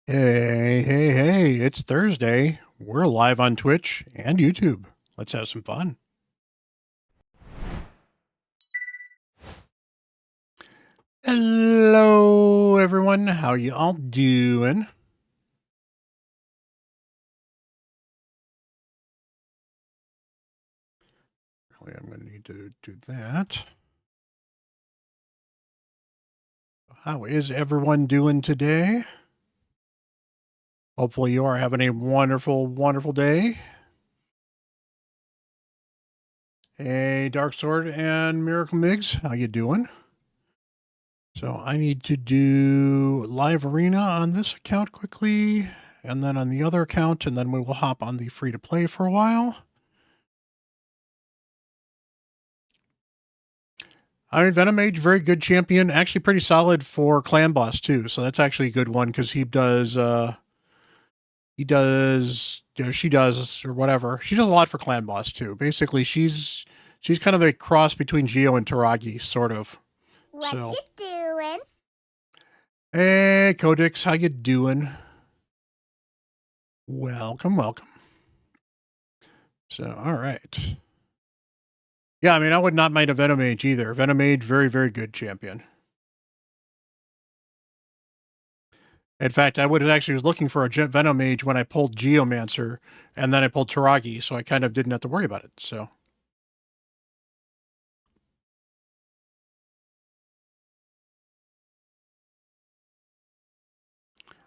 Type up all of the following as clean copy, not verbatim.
Hey, it's Thursday. We're live on Twitch and YouTube. Let's have some fun. Hello, everyone. How you all doing? Really, I'm going to need to do that. How is everyone doing today? Hopefully you are having a wonderful, wonderful day. Hey, Dark Sword and Miracle Migs, how you doing? So I need to do live arena on this account quickly, and then on the other account, and then we will hop on the free to play for a while. I mean, Venom Mage, very good champion. Actually, pretty solid for clan boss too. So that's actually a good one because he does, she does, or whatever. She does a lot for clan boss too. Basically, she's kind of a cross between Geo and Taragi, sort of. What you doing? Hey, Codex, how you doing? Welcome. So, all right. Yeah, I mean, I would not mind a Venom Mage either. Venom Mage, very, very good champion. In fact, I was looking for a Venom Mage when I pulled Geomancer, and then I pulled Taragi, so I kind of didn't have to worry about it. So,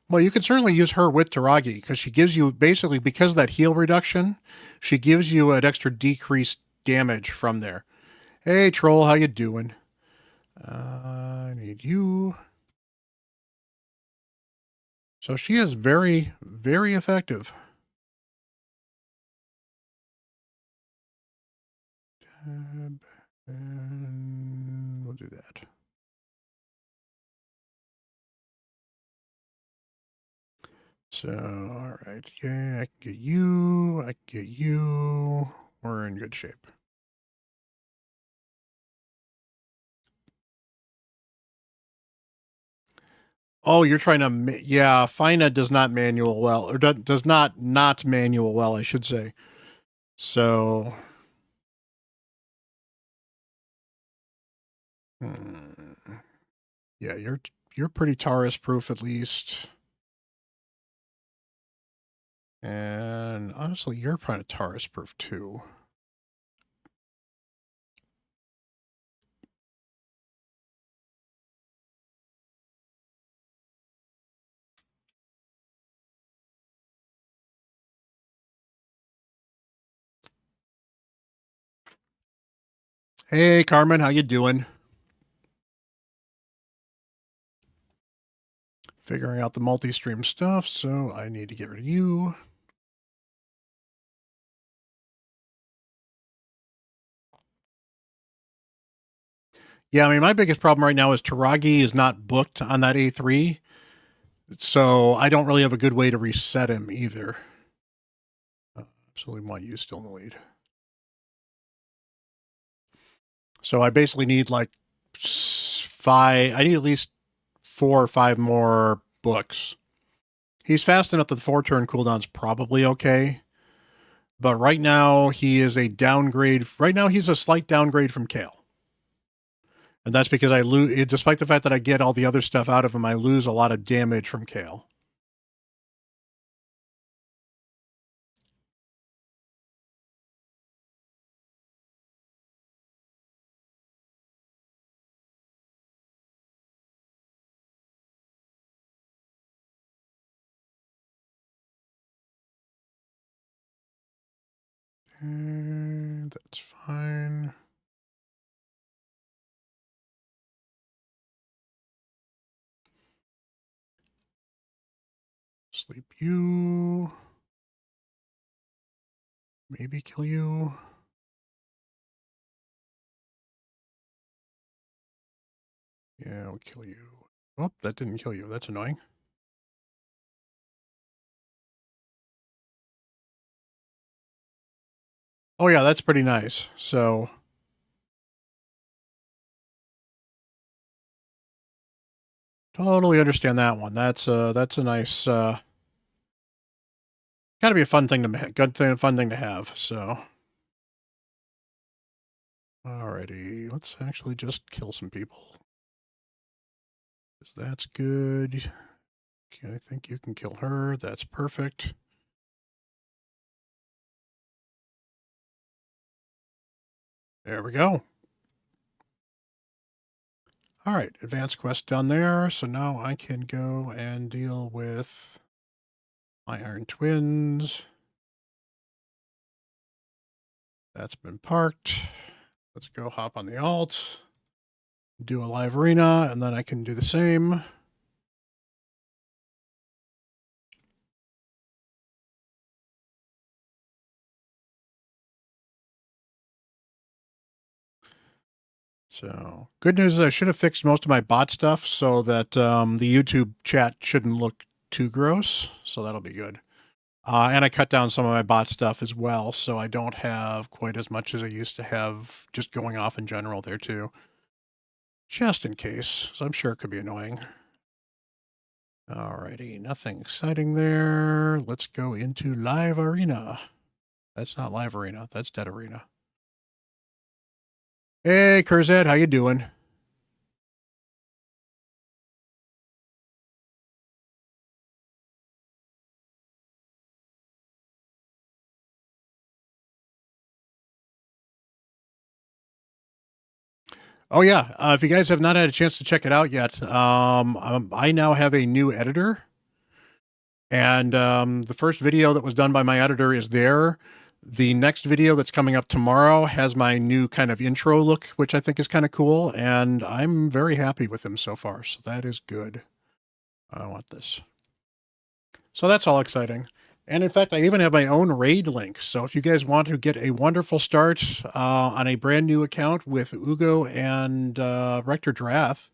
well, you can certainly use her with Taragi because she gives you basically because of that heal reduction, she gives you an extra decreased damage from there. Hey, Troll, how you doing? I need you. So she is very, very effective. And we'll do that. So, all right. Yeah, I can get you. I can get you. We're in good shape. Oh, you're trying to, yeah, Fina does not manual well, or does not manual well, I should say. So, yeah, you're pretty Taurus proof at least. And honestly, you're probably Taurus proof too. Hey, Carmen, how you doing? Figuring out the multi-stream stuff, so I need to get rid of you. Yeah, I mean, my biggest problem right now is Taragi is not booked on that A3, so I don't really have a good way to reset him either. Absolutely want you still in the lead. So I basically need like I need at least 4 or 5 more books. He's fast enough that the 4-turn cooldown's probably okay. But right now, he is a downgrade. Right now, he's a slight downgrade from Kale. And that's because I lose, despite the fact that I get all the other stuff out of him, I lose a lot of damage from Kale. And that's fine. Sleep you. Maybe kill you. Yeah, I'll kill you. Oh, that didn't kill you. That's annoying. Oh, yeah, that's pretty nice. So, Totally understand that one. That's a nice, gotta be a fun thing fun thing to have. So, alrighty, let's actually just kill some people. That's good. Okay, I think you can kill her. That's perfect. There we go. All right, advanced quest done there. So now I can go and deal with my iron twins. That's been parked. Let's go hop on the alt, do a live arena, and then I can do the same. So good news is I should have fixed most of my bot stuff so that the YouTube chat shouldn't look too gross. So that'll be good. And I cut down some of my bot stuff as well, so I don't have quite as much as I used to have just going off in general there too. Just in case, so I'm sure it could be annoying. Alrighty, nothing exciting there. Let's go into live arena. That's not live arena, that's dead arena. Hey, Kurzet, how you doing? Oh yeah, if you guys have not had a chance to check it out yet, I now have a new editor, and the first video that was done by my editor is there. The next video that's coming up tomorrow has my new kind of intro look, which I think is kind of cool, and I'm very happy with him so far. So that is good. I want this. So that's all exciting. And in fact, I even have my own raid link. So if you guys want to get a wonderful start on a brand new account with Ugo and Rector Drath,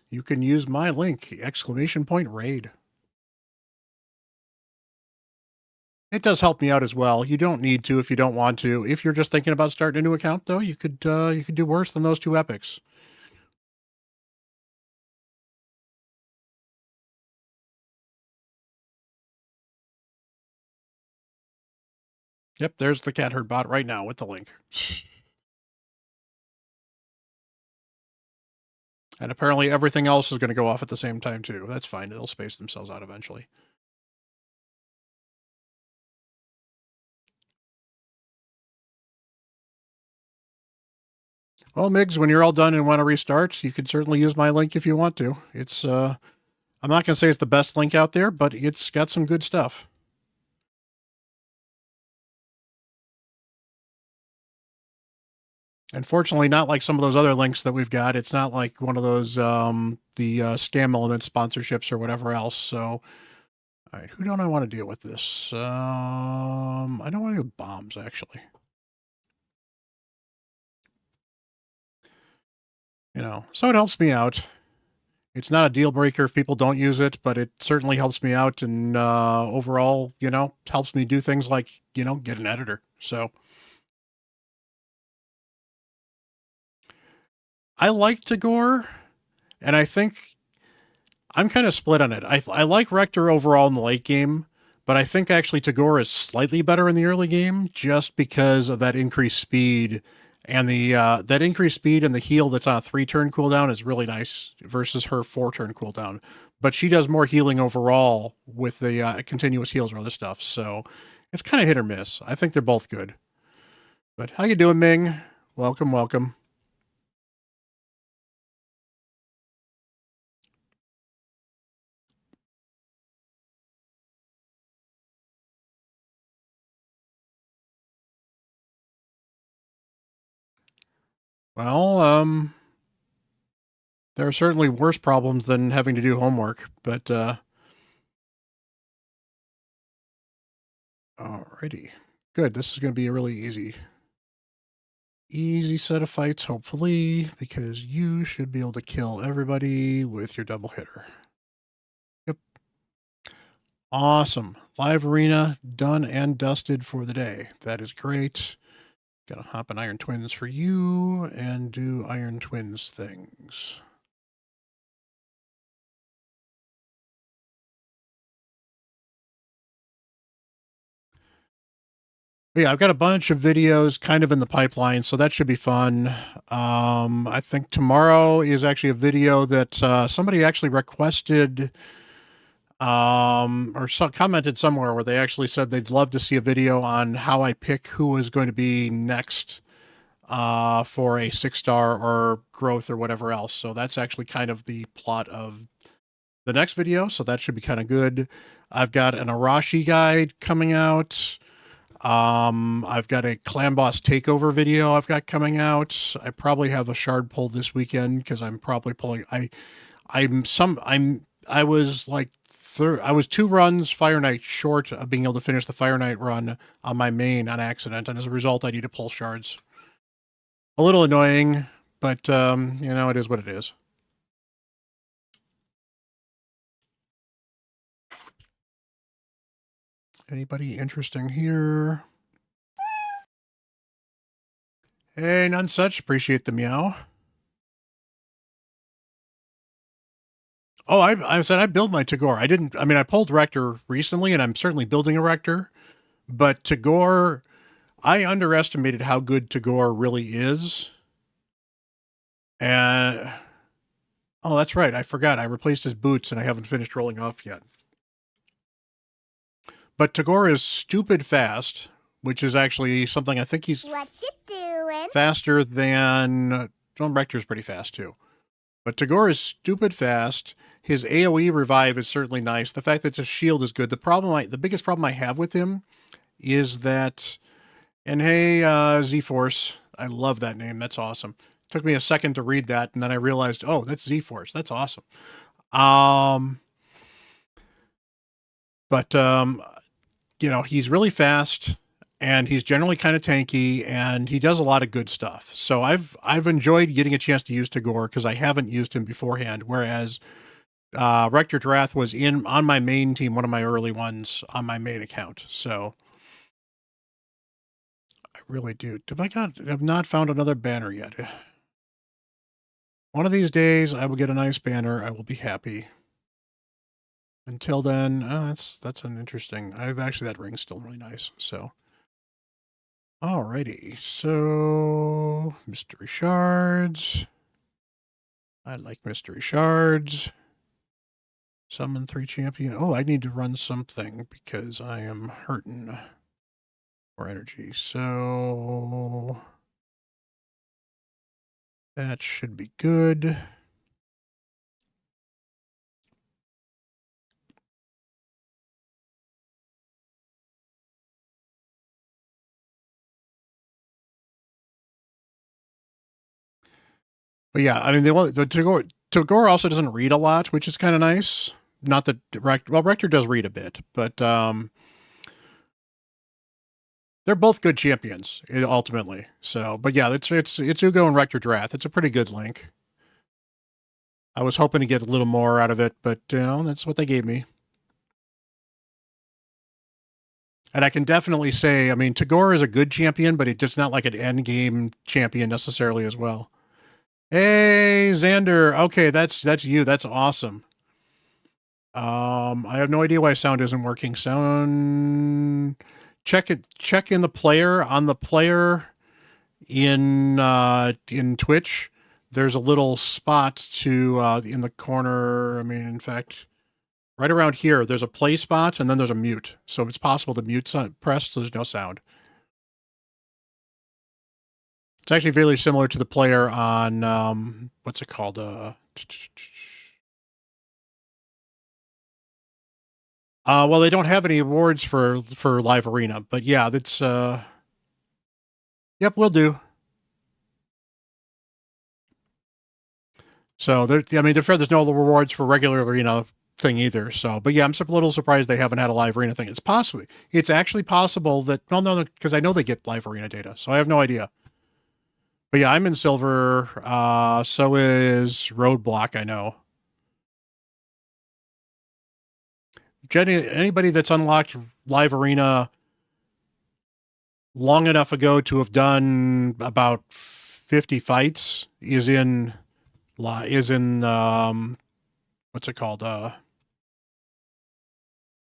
you can use my link, !raid. It does help me out as well. You don't need to if you don't want to. If you're just thinking about starting a new account, though, you could do worse than those two epics. Yep, there's the CatHerder bot right now with the link. And apparently everything else is going to go off at the same time, too. That's fine. They'll space themselves out eventually. Well, Migs, when you're all done and want to restart, you can certainly use my link if you want to. It's, I'm not going to say it's the best link out there, but it's got some good stuff. Unfortunately, not like some of those other links that we've got. It's not like one of those, the scam element sponsorships or whatever else. So, all right, who don't I want to deal with this? I don't want to do bombs, actually. You know, so it helps me out. It's not a deal breaker if people don't use it, but it certainly helps me out. And overall, you know, helps me do things like, you know, get an editor. So I like Tagore, and I think I'm kind of split on it. I like Rector overall in the late game, but I think actually Tagore is slightly better in the early game just because of that increased speed. And the that increased speed and the heal that's on a 3-turn cooldown is really nice versus her 4-turn cooldown. But she does more healing overall with the continuous heals or other stuff. So it's kind of hit or miss. I think they're both good. But how you doing, Ming? Welcome, welcome. Well, there are certainly worse problems than having to do homework, but alrighty. Good. This is going to be a really easy set of fights, hopefully, because you should be able to kill everybody with your double hitter. Yep. Awesome. Live arena done and dusted for the day. That is great. Gonna hop in Iron Twins for you and do Iron Twins things. Yeah, I've got a bunch of videos kind of in the pipeline, so that should be fun. I think tomorrow is actually a video that somebody actually requested or commented somewhere where they actually said they'd love to see a video on how I pick who is going to be next for a 6-star or growth or whatever else. So that's actually kind of the plot of the next video. So that should be kind of good. I've got an Arashi guide coming out. I've got a Clan Boss takeover video I've got coming out. I probably have a shard pull this weekend because I'm probably pulling. I was like I was 2 runs Fire Knight short of being able to finish the Fire Knight run on my main on accident, and as a result, I need to pull shards. A little annoying, but you know, it is what it is. Anybody interesting here? Hey, none such. Appreciate the meow. Oh, I said I build my Tagore. I mean, I pulled Rector recently, and I'm certainly building a Rector. But Tagore, I underestimated how good Tagore really is. And, oh, that's right. I forgot. I replaced his boots, and I haven't finished rolling off yet. But Tagore is stupid fast, which is actually something I think he's What you doing? faster than... Well, Rector's pretty fast, too. But Tagore is stupid fast. His AoE revive is certainly nice. The fact that his shield is good. The biggest problem I have with him is that, and hey, Z-Force, I love that name. That's awesome. Took me a second to read that, and then I realized, oh, that's Z-Force. That's awesome. But you know, he's really fast, and he's generally kind of tanky, and he does a lot of good stuff. So I've enjoyed getting a chance to use Tagore because I haven't used him beforehand. Whereas Rector Drath was on my main team, one of my early ones on my main account. So I really do. I've not found another banner yet. One of these days I will get a nice banner. I will be happy. Until then, that's an interesting. Actually, that ring's still really nice. So, alrighty. So, mystery shards. I like mystery shards. Summon 3 champion. Oh, I need to run something because I am hurting for energy. So that should be good. But yeah, I mean, the Tagore also doesn't read a lot, which is kind of nice. Not that Rector does read a bit, but they're both good champions ultimately. So, but yeah, it's Ugo and Rector Drath. It's a pretty good link. I was hoping to get a little more out of it, but you know, that's what they gave me. And I can definitely say, I mean, Tagore is a good champion, but it's just not like an end game champion necessarily as well. Hey, Xander. Okay, that's you. That's awesome. I have no idea why sound isn't working. Sound check in the player on the player in Twitch. There's a little spot to in the corner. I mean, in fact, right around here, there's a play spot and then there's a mute. So it's possible the mute's pressed, so there's no sound. It's actually very similar to the player on what's it called? Well, they don't have any awards for Live Arena, but yeah, that's yep, will do. So I mean, to be fair, there's no rewards for regular arena thing either. So, but yeah, I'm a little surprised they haven't had a live arena thing. It's actually possible that, well, no, because I know they get live arena data, so I have no idea. But yeah, I'm in silver. So is Roadblock, I know. Anybody that's unlocked live arena long enough ago to have done about 50 fights is in what's it called?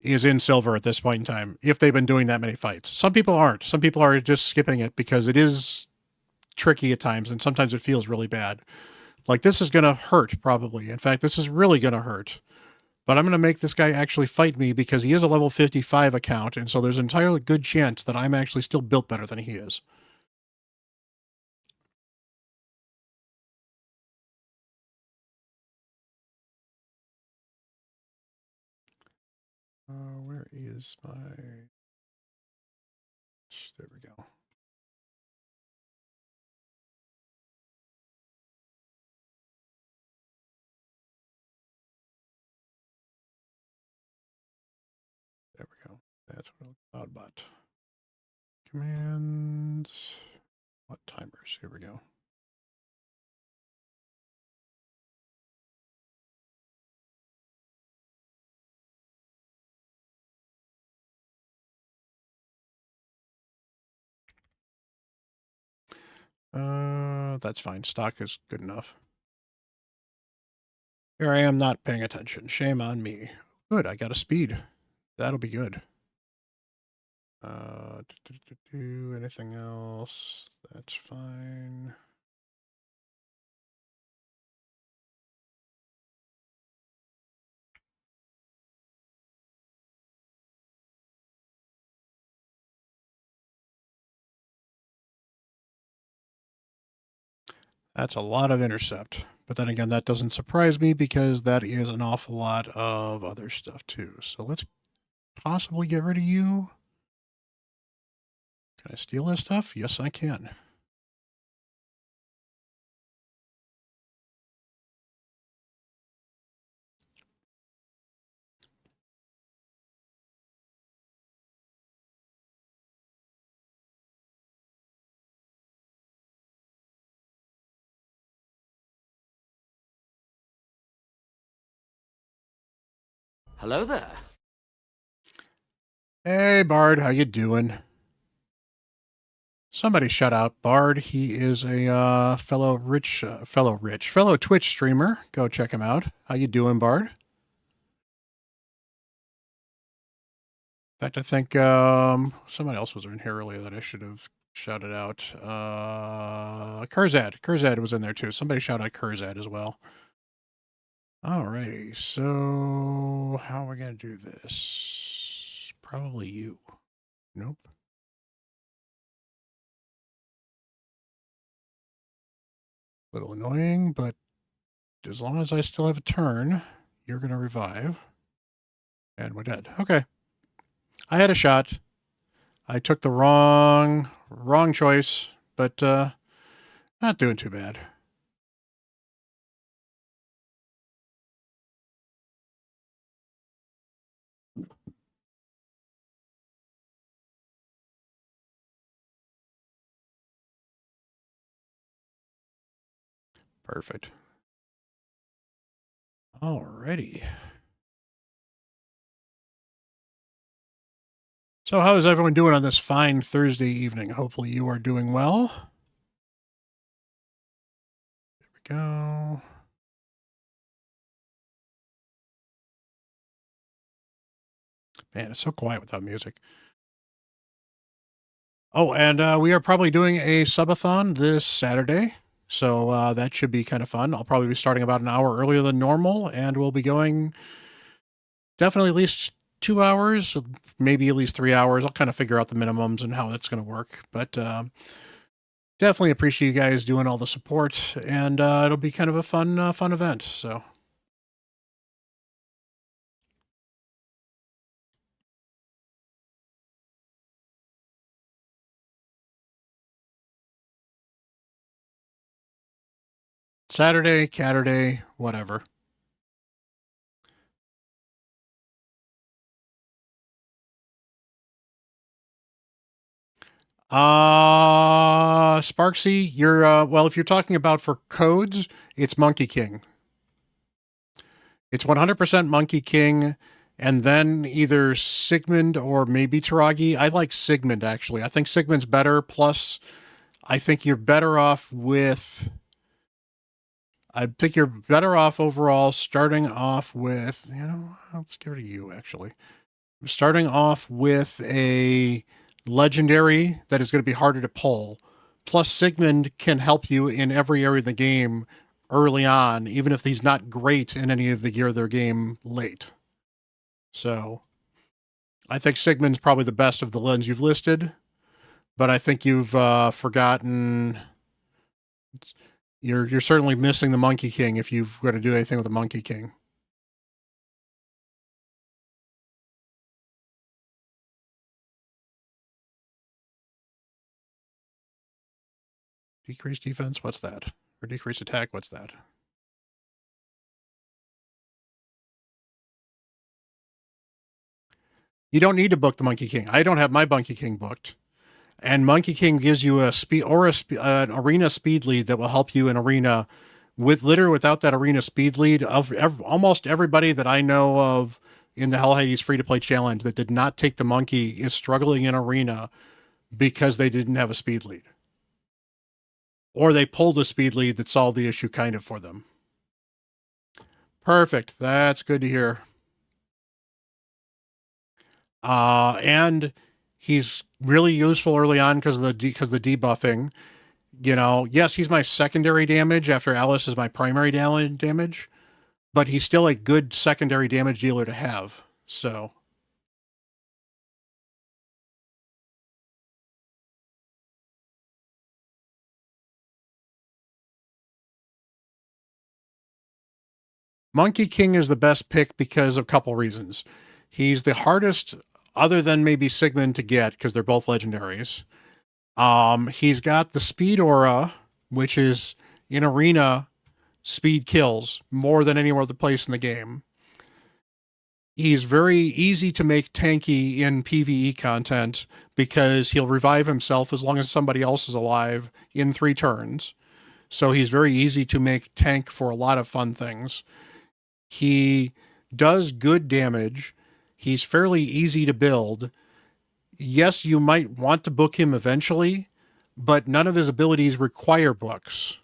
is in silver at this point in time, if they've been doing that many fights. Some people aren't. Some people are just skipping it because it is tricky at times, and sometimes it feels really bad. Like, this is going to hurt, probably. In fact, this is really going to hurt. But I'm going to make this guy actually fight me because he is a level 55 account, and so there's an entirely good chance that I'm actually still built better than he is. Where is my... There we go. There we go. That's what Cloudbot. Commands. What timers? Here we go. That's fine. Stock is good enough. Here I am not paying attention. Shame on me. Good, I got a speed. That'll be good. Anything else? That's fine. That's a lot of intercept. But then again, that doesn't surprise me because that is an awful lot of other stuff too. So let's possibly get rid of you. Can I steal this stuff? Yes, I can. Hello there. Hey, Bard, how you doing? Somebody shout out Bard. He is a fellow Twitch streamer. Go check him out. How you doing, Bard? In fact, I think somebody else was in here earlier that I should have shouted out. Kurzad was in there too. Somebody shout out Kurzad as well. Alrighty, so how are we going to do this? Probably you. Nope. Little annoying, but as long as I still have a turn, you're going to revive. And we're dead. Okay. I had a shot. I took the wrong choice, but not doing too bad. Perfect. Alrighty. So how is everyone doing on this fine Thursday evening? Hopefully you are doing well. There we go. Man, it's so quiet without music. Oh, and we are probably doing a subathon this Saturday. So that should be kind of fun. I'll probably be starting about an hour earlier than normal, and we'll be going definitely at least 2 hours, maybe at least 3 hours. I'll kind of figure out the minimums and how that's going to work. But definitely appreciate you guys doing all the support, and it'll be kind of a fun event. So. Saturday, Catterday, whatever. Sparksy, you're well, if you're talking about for codes, it's Monkey King. It's 100% Monkey King, and then either Sigmund or maybe Taragi. I like Sigmund, actually. I think Sigmund's better. Plus, I think you're better off with... I think you're better off overall starting off with... let's get rid of you, actually. starting off with a legendary that is going to be harder to pull. Plus, Sigmund can help you in every area of the game early on, even if he's not great in any of the gear of their game late. So, I think Sigmund's probably the best of the lens you've listed, but I think you've forgotten. You're certainly missing the Monkey King if you've got to do anything with the Monkey King. Decrease defense, what's that? Or decrease attack, what's that? You don't need to book the Monkey King. I don't have my Monkey King booked. And Monkey King gives you a speed or an arena speed lead that will help you in arena. With literally without that arena speed lead, of almost everybody that I know of in the Hell Hades free-to-play challenge that did not take the monkey is struggling in arena because they didn't have a speed lead. Or they pulled a speed lead that solved the issue kind of for them. Perfect. That's good to hear. And he's really useful early on because of the debuffing. You know, yes, he's my secondary damage after Alice is my primary damage, but he's still a good secondary damage dealer to have. So Monkey King is the best pick because of a couple reasons. He's the hardest, other than maybe Sigmund, to get because they're both legendaries. He's got the speed aura, which is in arena speed kills more than anywhere other place in the game. He's very easy to make tanky in PvE content because he'll revive himself as long as somebody else is alive in 3 turns. So he's very easy to make tank for a lot of fun things. He does good damage. He's fairly easy to build. Yes, you might want to book him eventually, but none of his abilities require books.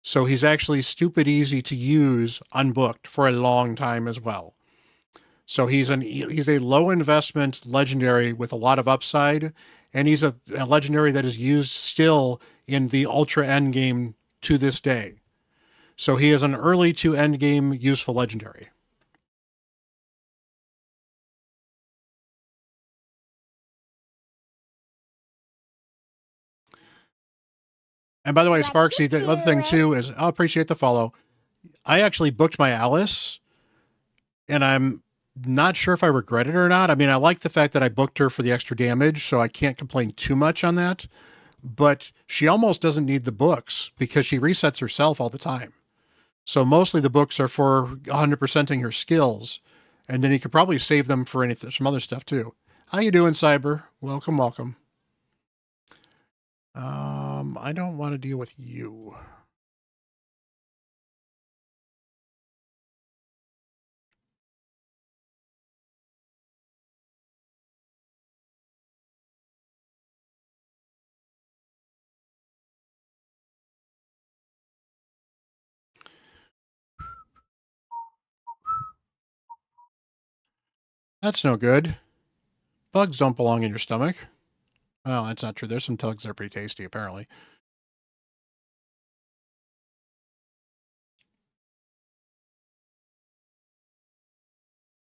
So he's actually stupid easy to use unbooked for a long time as well. So he's a low investment legendary with a lot of upside, and he's a legendary that is used still in the ultra end game to this day. So he is an early to end game useful legendary. And by the way, Sparksy, the other thing too is I appreciate the follow. I actually booked my Alice, and I'm not sure if I regret it or not. I mean, I like the fact that I booked her for the extra damage, so I can't complain too much on that. But she almost doesn't need the books because she resets herself all the time. So mostly the books are for 100%ing her skills, and then you could probably save them for anything, some other stuff too. How you doing, Cyber? Welcome, welcome. I don't want to deal with you. That's no good. Bugs don't belong in your stomach. Well, that's not true. There's some tugs that are pretty tasty, apparently.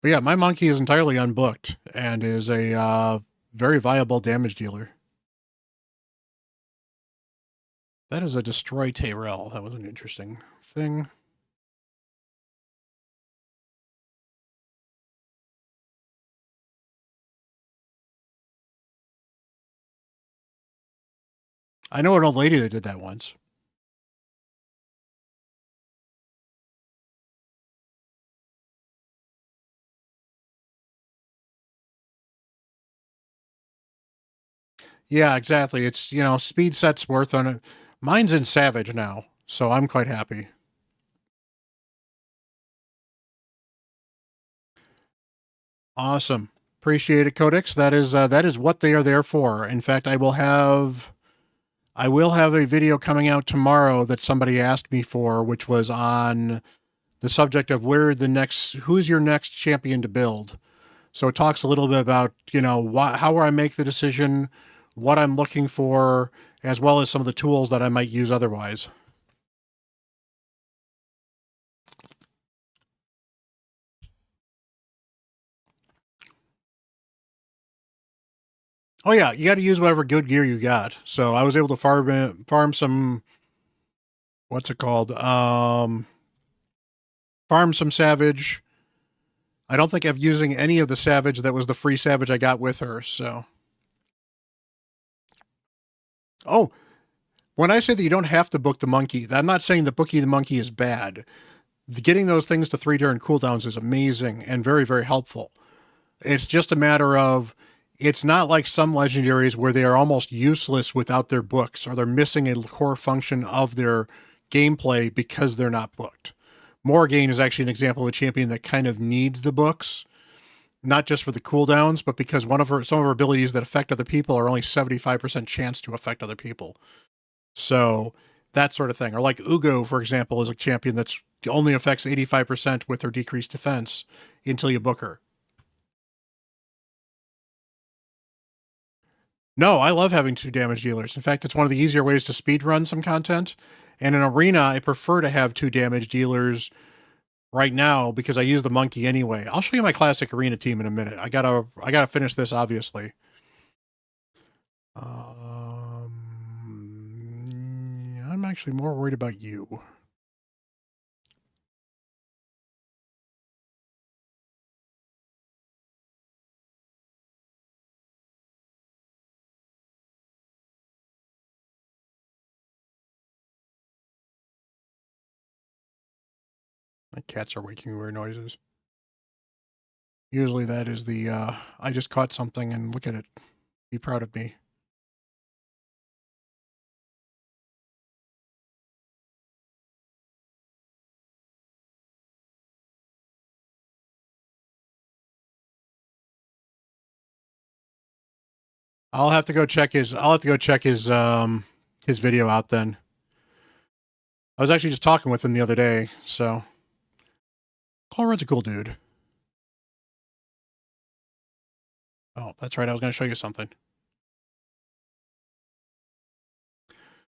But yeah, my monkey is entirely unbooked and is a very viable damage dealer. That is a destroy Tyrell. That was an interesting thing. I know an old lady that did that once. Yeah, exactly. It's, you know, speed set's worth on it. Mine's in Savage now, so I'm quite happy. Awesome. Appreciate it, Codex. That is what they are there for. In fact, I will have a video coming out tomorrow that somebody asked me for, which was on the subject of who's your next champion to build. So it talks a little bit about, how I make the decision, what I'm looking for, as well as some of the tools that I might use otherwise. Oh yeah, you got to use whatever good gear you got. So I was able to farm some, what's it called? Farm some Savage. I don't think I'm using any of the Savage that was the free Savage I got with her, so. Oh, when I say that you don't have to book the monkey, I'm not saying that booking the monkey is bad. Getting those things to 3-turn cooldowns is amazing and very, very helpful. It's just a matter of, it's not like some legendaries where they are almost useless without their books, or they're missing a core function of their gameplay because they're not booked. Morgaine is actually an example of a champion that kind of needs the books, not just for the cooldowns, but because some of her abilities that affect other people are only 75% chance to affect other people. So that sort of thing. Or like Ugo, for example, is a champion that's only affects 85% with her decreased defense until you book her. No, I love having 2 damage dealers. In fact, it's one of the easier ways to speed run some content. And in Arena, I prefer to have 2 damage dealers right now because I use the monkey anyway. I'll show you my classic Arena team in a minute. I gotta finish this, obviously. I'm actually more worried about you. My cats are making weird noises. Usually that is the, I just caught something and look at it. Be proud of me. I'll have to go check his video out then. I was actually just talking with him the other day, so. Colruyt's a cool dude. Oh, that's right. I was going to show you something.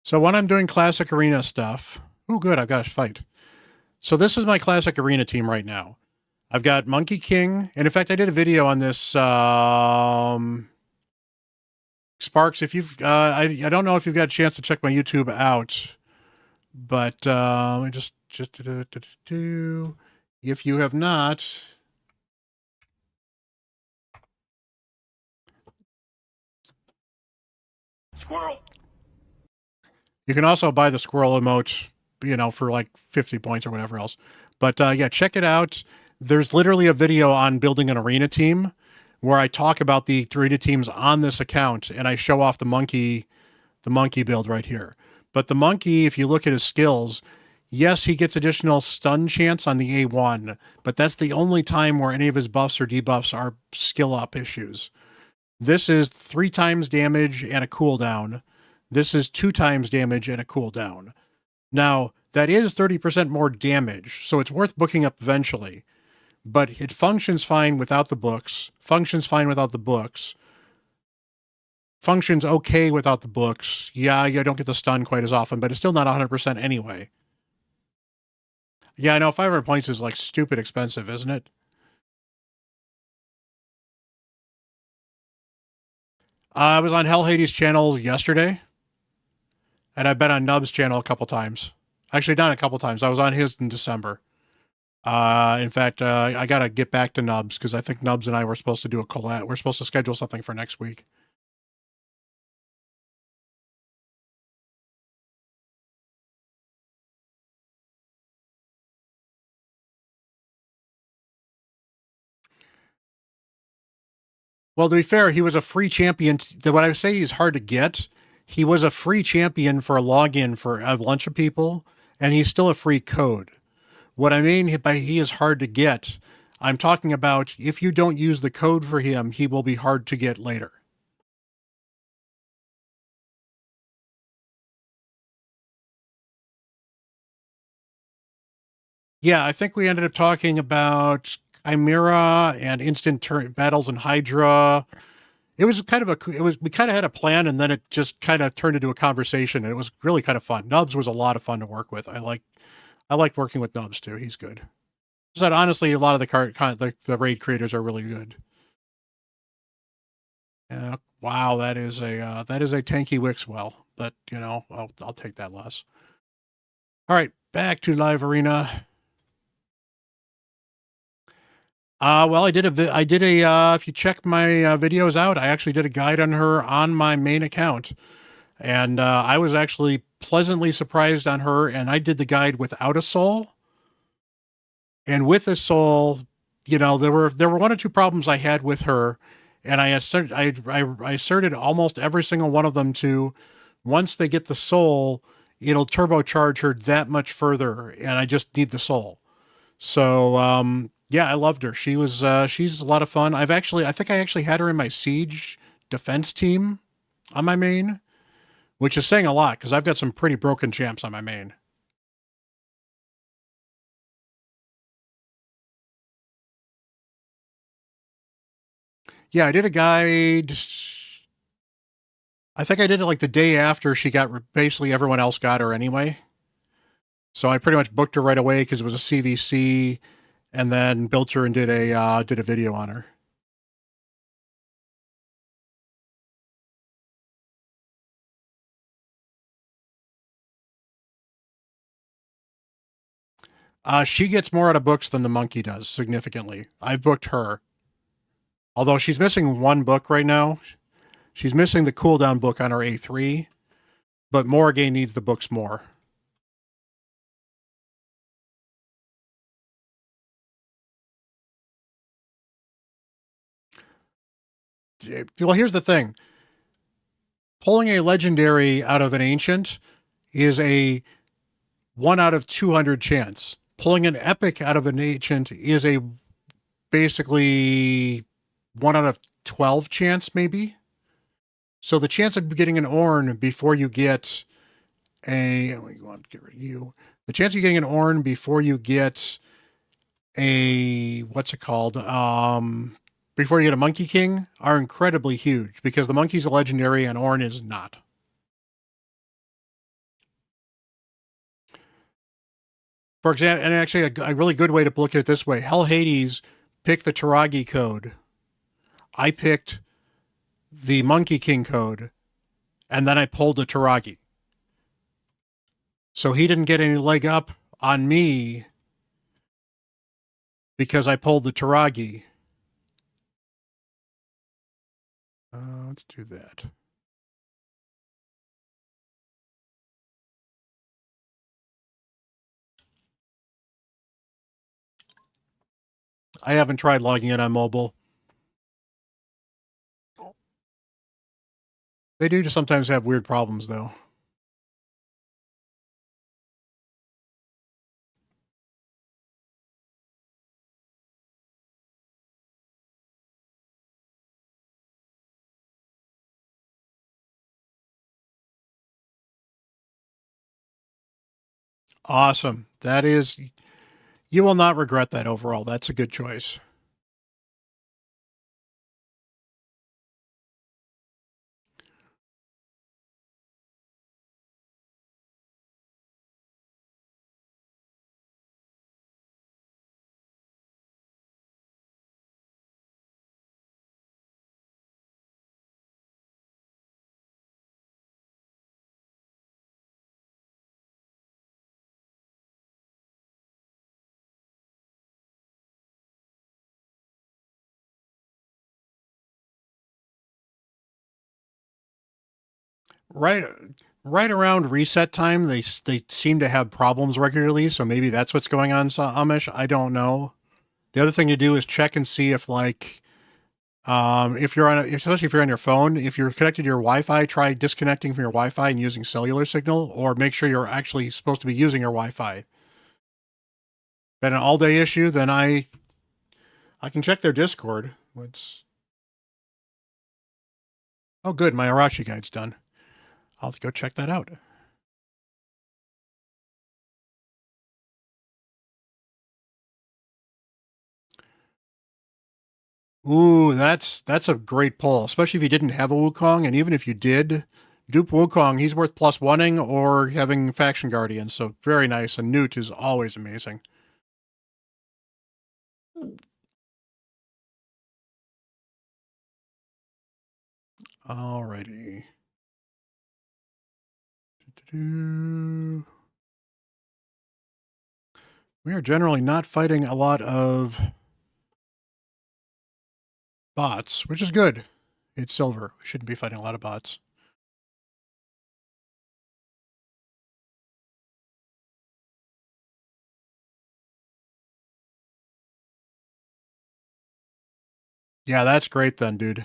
So when I'm doing classic arena stuff, oh, good, I've got a fight. So this is my classic arena team right now. I've got Monkey King, and in fact, I did a video on this. Sparks, if you've, I don't know if you've got a chance to check my YouTube out, but if you have not. Squirrel. You can also buy the squirrel emote, for like 50 points or whatever else. But yeah, check it out. There's literally a video on building an arena team where I talk about the arena teams on this account, and I show off the monkey build right here. But the monkey, if you look at his skills, yes, he gets additional stun chance on the A1, but that's the only time where any of his buffs or debuffs are skill up issues. This is 3 times damage and a cooldown. This is 2 times damage and a cooldown. Now, that is 30% more damage, so it's worth booking up eventually. But it functions fine without the books, functions fine without the books, functions okay without the books. Yeah, you don't get the stun quite as often, but it's still not 100% anyway. Yeah, I know 500 points is like stupid expensive, isn't it? I was on Hell Hades' channel yesterday, and I've been on Nub's channel a couple times. Actually, not a couple times. I was on his in December. In fact, I got to get back to Nubs because I think Nubs and I were supposed to do a collab. We're supposed to schedule something for next week. Well, to be fair, he was a free champion. What I say he's hard to get, he was a free champion for a login for a bunch of people, and he's still a free code. What I mean by he is hard to get, I'm talking about if you don't use the code for him, he will be hard to get later. Yeah, I think we ended up talking about Chimera and instant battles and Hydra. It was kind of we kind of had a plan, and then it just kind of turned into a conversation, and it was really kind of fun. Nubs was a lot of fun to work with. I liked working with Nubs too. He's good. So honestly, a lot of the raid creators are really good. Yeah. Wow, that is a tanky Wixwell, but you know, I'll take that loss. All right, back to live arena. Well, I did a if you check my videos out, I actually did a guide on her on my main account, and I was actually pleasantly surprised on her. And I did the guide without a soul, and with a soul, you know, there were one or two problems I had with her, and I asserted almost every single one of them to once they get the soul, it'll turbocharge her that much further, and I just need the soul. So yeah, I loved her. She's a lot of fun. I think I actually had her in my siege defense team on my main, which is saying a lot because I've got some pretty broken champs on my main. Yeah, I did a guide. I think I did it like the day after she got basically everyone else got her anyway. So I pretty much booked her right away because it was a CVC, and then built her and did a video on her. She gets more out of books than the monkey does, significantly. I've booked her. Although she's missing one book right now. She's missing the cooldown book on her A3, but Morrigan needs the books more. Well, here's the thing. Pulling a legendary out of an ancient is a 1 out of 200 chance. Pulling an epic out of an ancient is a basically 1 out of 12 chance, maybe. So the chance of getting an Ornn before you get you want to get rid of you. The chance of getting an Ornn before you get a what's it called? Before you get a Monkey King are incredibly huge because the monkey's a legendary and Ornn is not. For example, and actually a really good way to look at it this way: Hell Hades picked the Taragi code. I picked the Monkey King code, and then I pulled the Taragi. So he didn't get any leg up on me because I pulled the Taragi. Let's do that. I haven't tried logging in on mobile. They do sometimes have weird problems, though. Awesome. That is, you will not regret that overall. That's a good choice. Right, right around reset time, they seem to have problems regularly. So maybe that's what's going on, Amish. I don't know. The other thing to do is check and see if if you're especially if you're on your phone, if you're connected to your Wi-Fi, try disconnecting from your Wi-Fi and using cellular signal, or make sure you're actually supposed to be using your Wi-Fi. Been an all-day issue, then I can check their Discord. Oh, good, my Arashi guide's done. I'll have to go check that out. Ooh, that's a great pull, especially if you didn't have a Wukong, and even if you did dupe Wukong, he's worth plus oneing or having Faction Guardian, so very nice, and Newt is always amazing. Alrighty. We are generally not fighting a lot of bots, which is good. It's silver. We shouldn't be fighting a lot of bots. Yeah, that's great then, dude.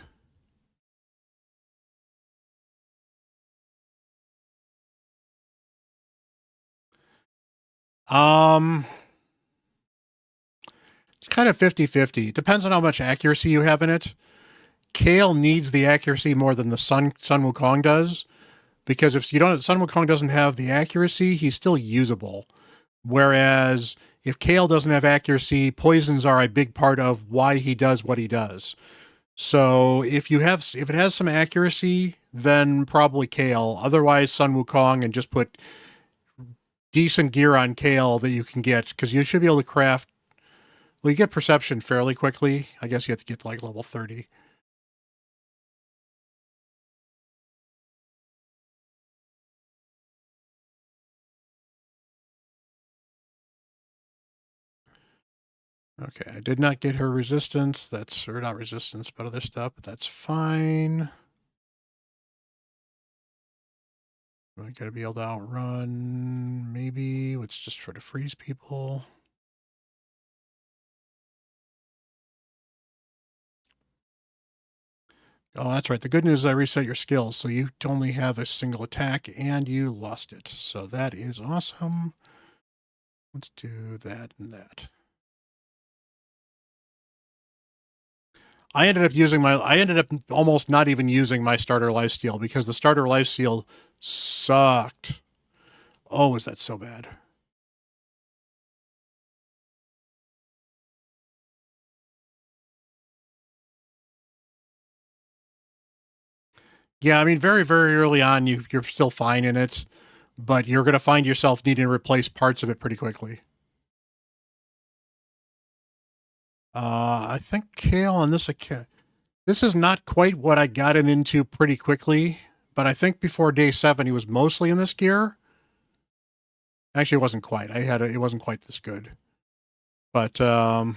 It's kind of 50-50. Depends on how much accuracy you have in it. Kale needs the accuracy more than the Sun Wukong does, because if you don't, Sun Wukong doesn't have the accuracy, he's still usable. Whereas if Kale doesn't have accuracy, poisons are a big part of why he does what he does. So if it has some accuracy, then probably Kale. Otherwise, Sun Wukong, and just put decent gear on Kale that you can get, because you should be able to craft. Well, you get perception fairly quickly. I guess you have to get to like level 30. Okay, I did not get her resistance. That's, or not resistance, but other stuff, but that's fine. I gotta be able to outrun, maybe. It's just for to freeze people. Oh, that's right. The good news is I reset your skills, so you only have a single attack, and you lost it. So that is awesome. Let's do that and that. I ended up almost not even using my starter lifesteal because the starter lifesteal sucked. Oh, was that so bad? Yeah, I mean, very, very early on, you're still fine in it, but you're going to find yourself needing to replace parts of it pretty quickly. I think Kale on this account. This is not quite what I got him into pretty quickly, but I think before day 7 he was mostly in this gear. Actually, it wasn't quite. It wasn't quite this good, but I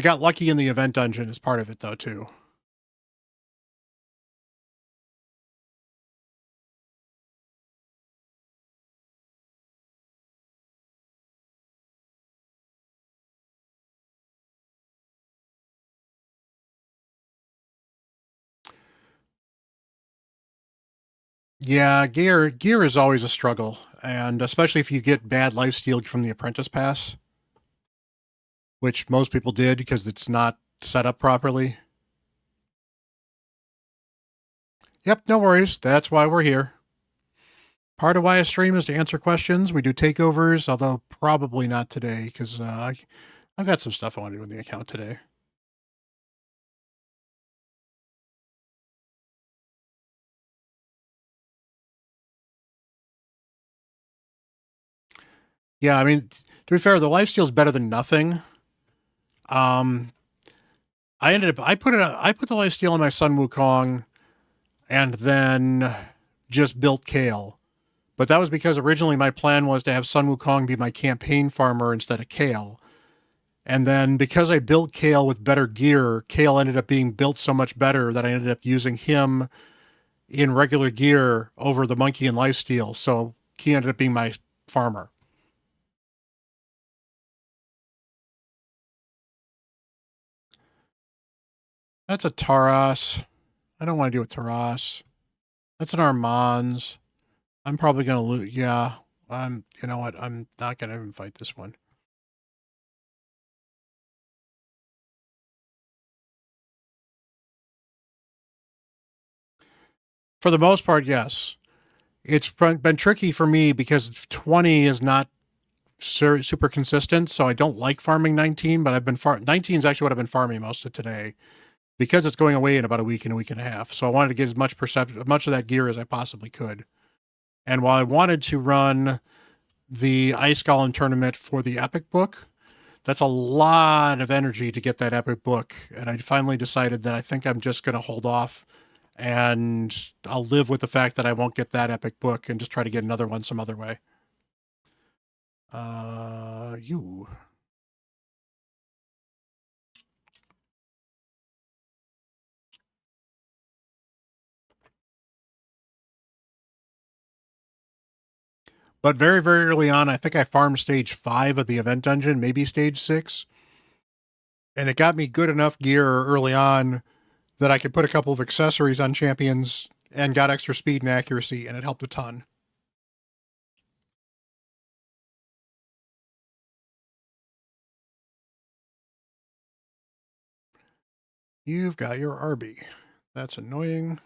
got lucky in the event dungeon as part of it though too. Yeah, gear is always a struggle, and especially if you get bad lifesteal from the apprentice pass, which most people did because it's not set up properly. Yep, no worries. That's why we're here. Part of why I stream is to answer questions. We do takeovers, although probably not today because I've got some stuff I want to do in the account today. Yeah, I mean, to be fair, the lifesteal is better than nothing. I put the lifesteal on my Sun Wukong, and then just built Kale. But that was because originally my plan was to have Sun Wukong be my campaign farmer instead of Kale. And then because I built Kale with better gear, Kale ended up being built so much better that I ended up using him in regular gear over the monkey and lifesteal. So he ended up being my farmer. That's a Taras. I don't want to deal with Taras. That's an Armands. I'm probably going to lose. Yeah. You know what? I'm not going to even fight this one. For the most part, yes. It's been tricky for me because 20 is not super consistent, so I don't like farming 19, but I've been 19 is actually what I've been farming most of today because it's going away in about a week and a half. So I wanted to get as much much of that gear as I possibly could. And while I wanted to run the Ice Golem tournament for the Epic book, that's a lot of energy to get that Epic book. And I finally decided that I think I'm just going to hold off and I'll live with the fact that I won't get that Epic book and just try to get another one some other way. You. But very, very early on, I think I farmed stage 5 of the event dungeon, maybe stage 6. And it got me good enough gear early on that I could put a couple of accessories on champions and got extra speed and accuracy, and it helped a ton. You've got your Arby. That's annoying.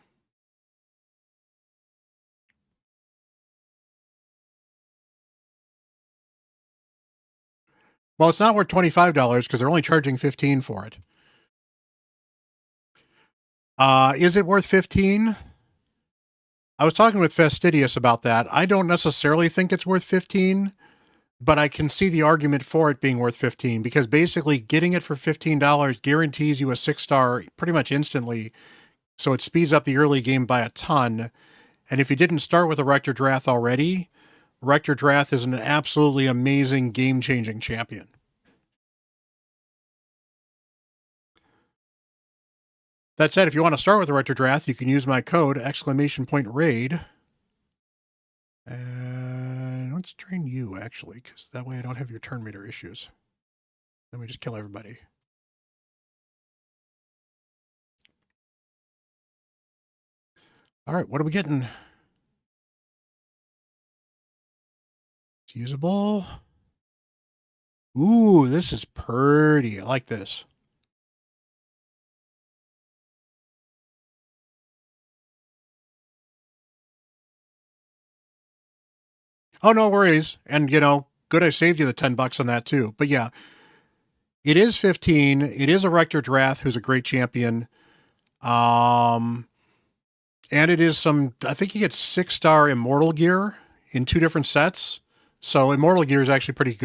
Well, it's not worth $25 because they're only charging $15 for it. Is it worth $15? I was talking with Fastidious about that. I don't necessarily think it's worth $15, but I can see the argument for it being worth $15 because basically getting it for $15 guarantees you a 6-star pretty much instantly. So it speeds up the early game by a ton. And if you didn't start with a Rector Drath already, Rector Drath is an absolutely amazing game-changing champion. That said, if you want to start with a Rector Drath, you can use my code !RAID. And let's train you, actually, because that way I don't have your turn meter issues. Let me just kill everybody. All right, what are we getting? It's usable. Ooh, this is pretty. I like this. Oh, no worries. And, good I saved you the $10 on that, too. But yeah, it is 15. It is a Rector Drath, who's a great champion. And it is I think you get 6-star Immortal gear in 2 different sets. So Immortal gear is actually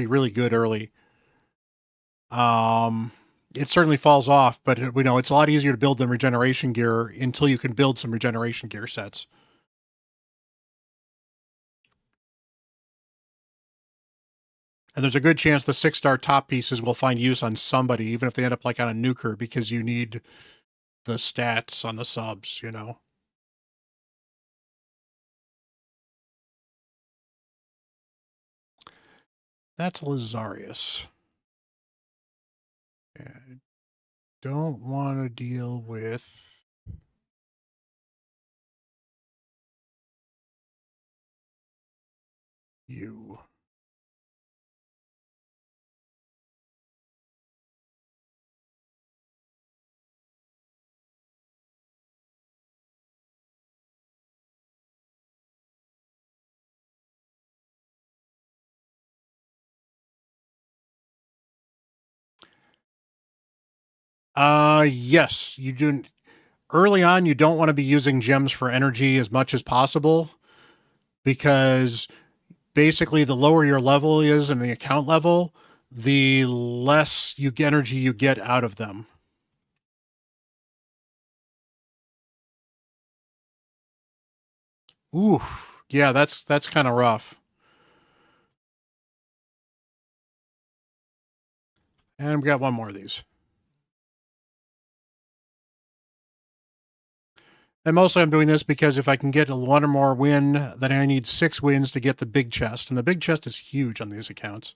really good early. It certainly falls off, but it's a lot easier to build than regeneration gear until you can build some regeneration gear sets. And there's a good chance the 6-star top pieces will find use on somebody, even if they end up like on a nuker, because you need the stats on the subs, That's Lazarius. I don't want to deal with you. Yes, you do. Early on, you don't want to be using gems for energy as much as possible because basically the lower your level is in the account level, the less energy you get out of them. Ooh, yeah, that's kind of rough. And we got one more of these. And mostly I'm doing this because if I can get one or more win, then I need 6 wins to get the big chest. And the big chest is huge on these accounts.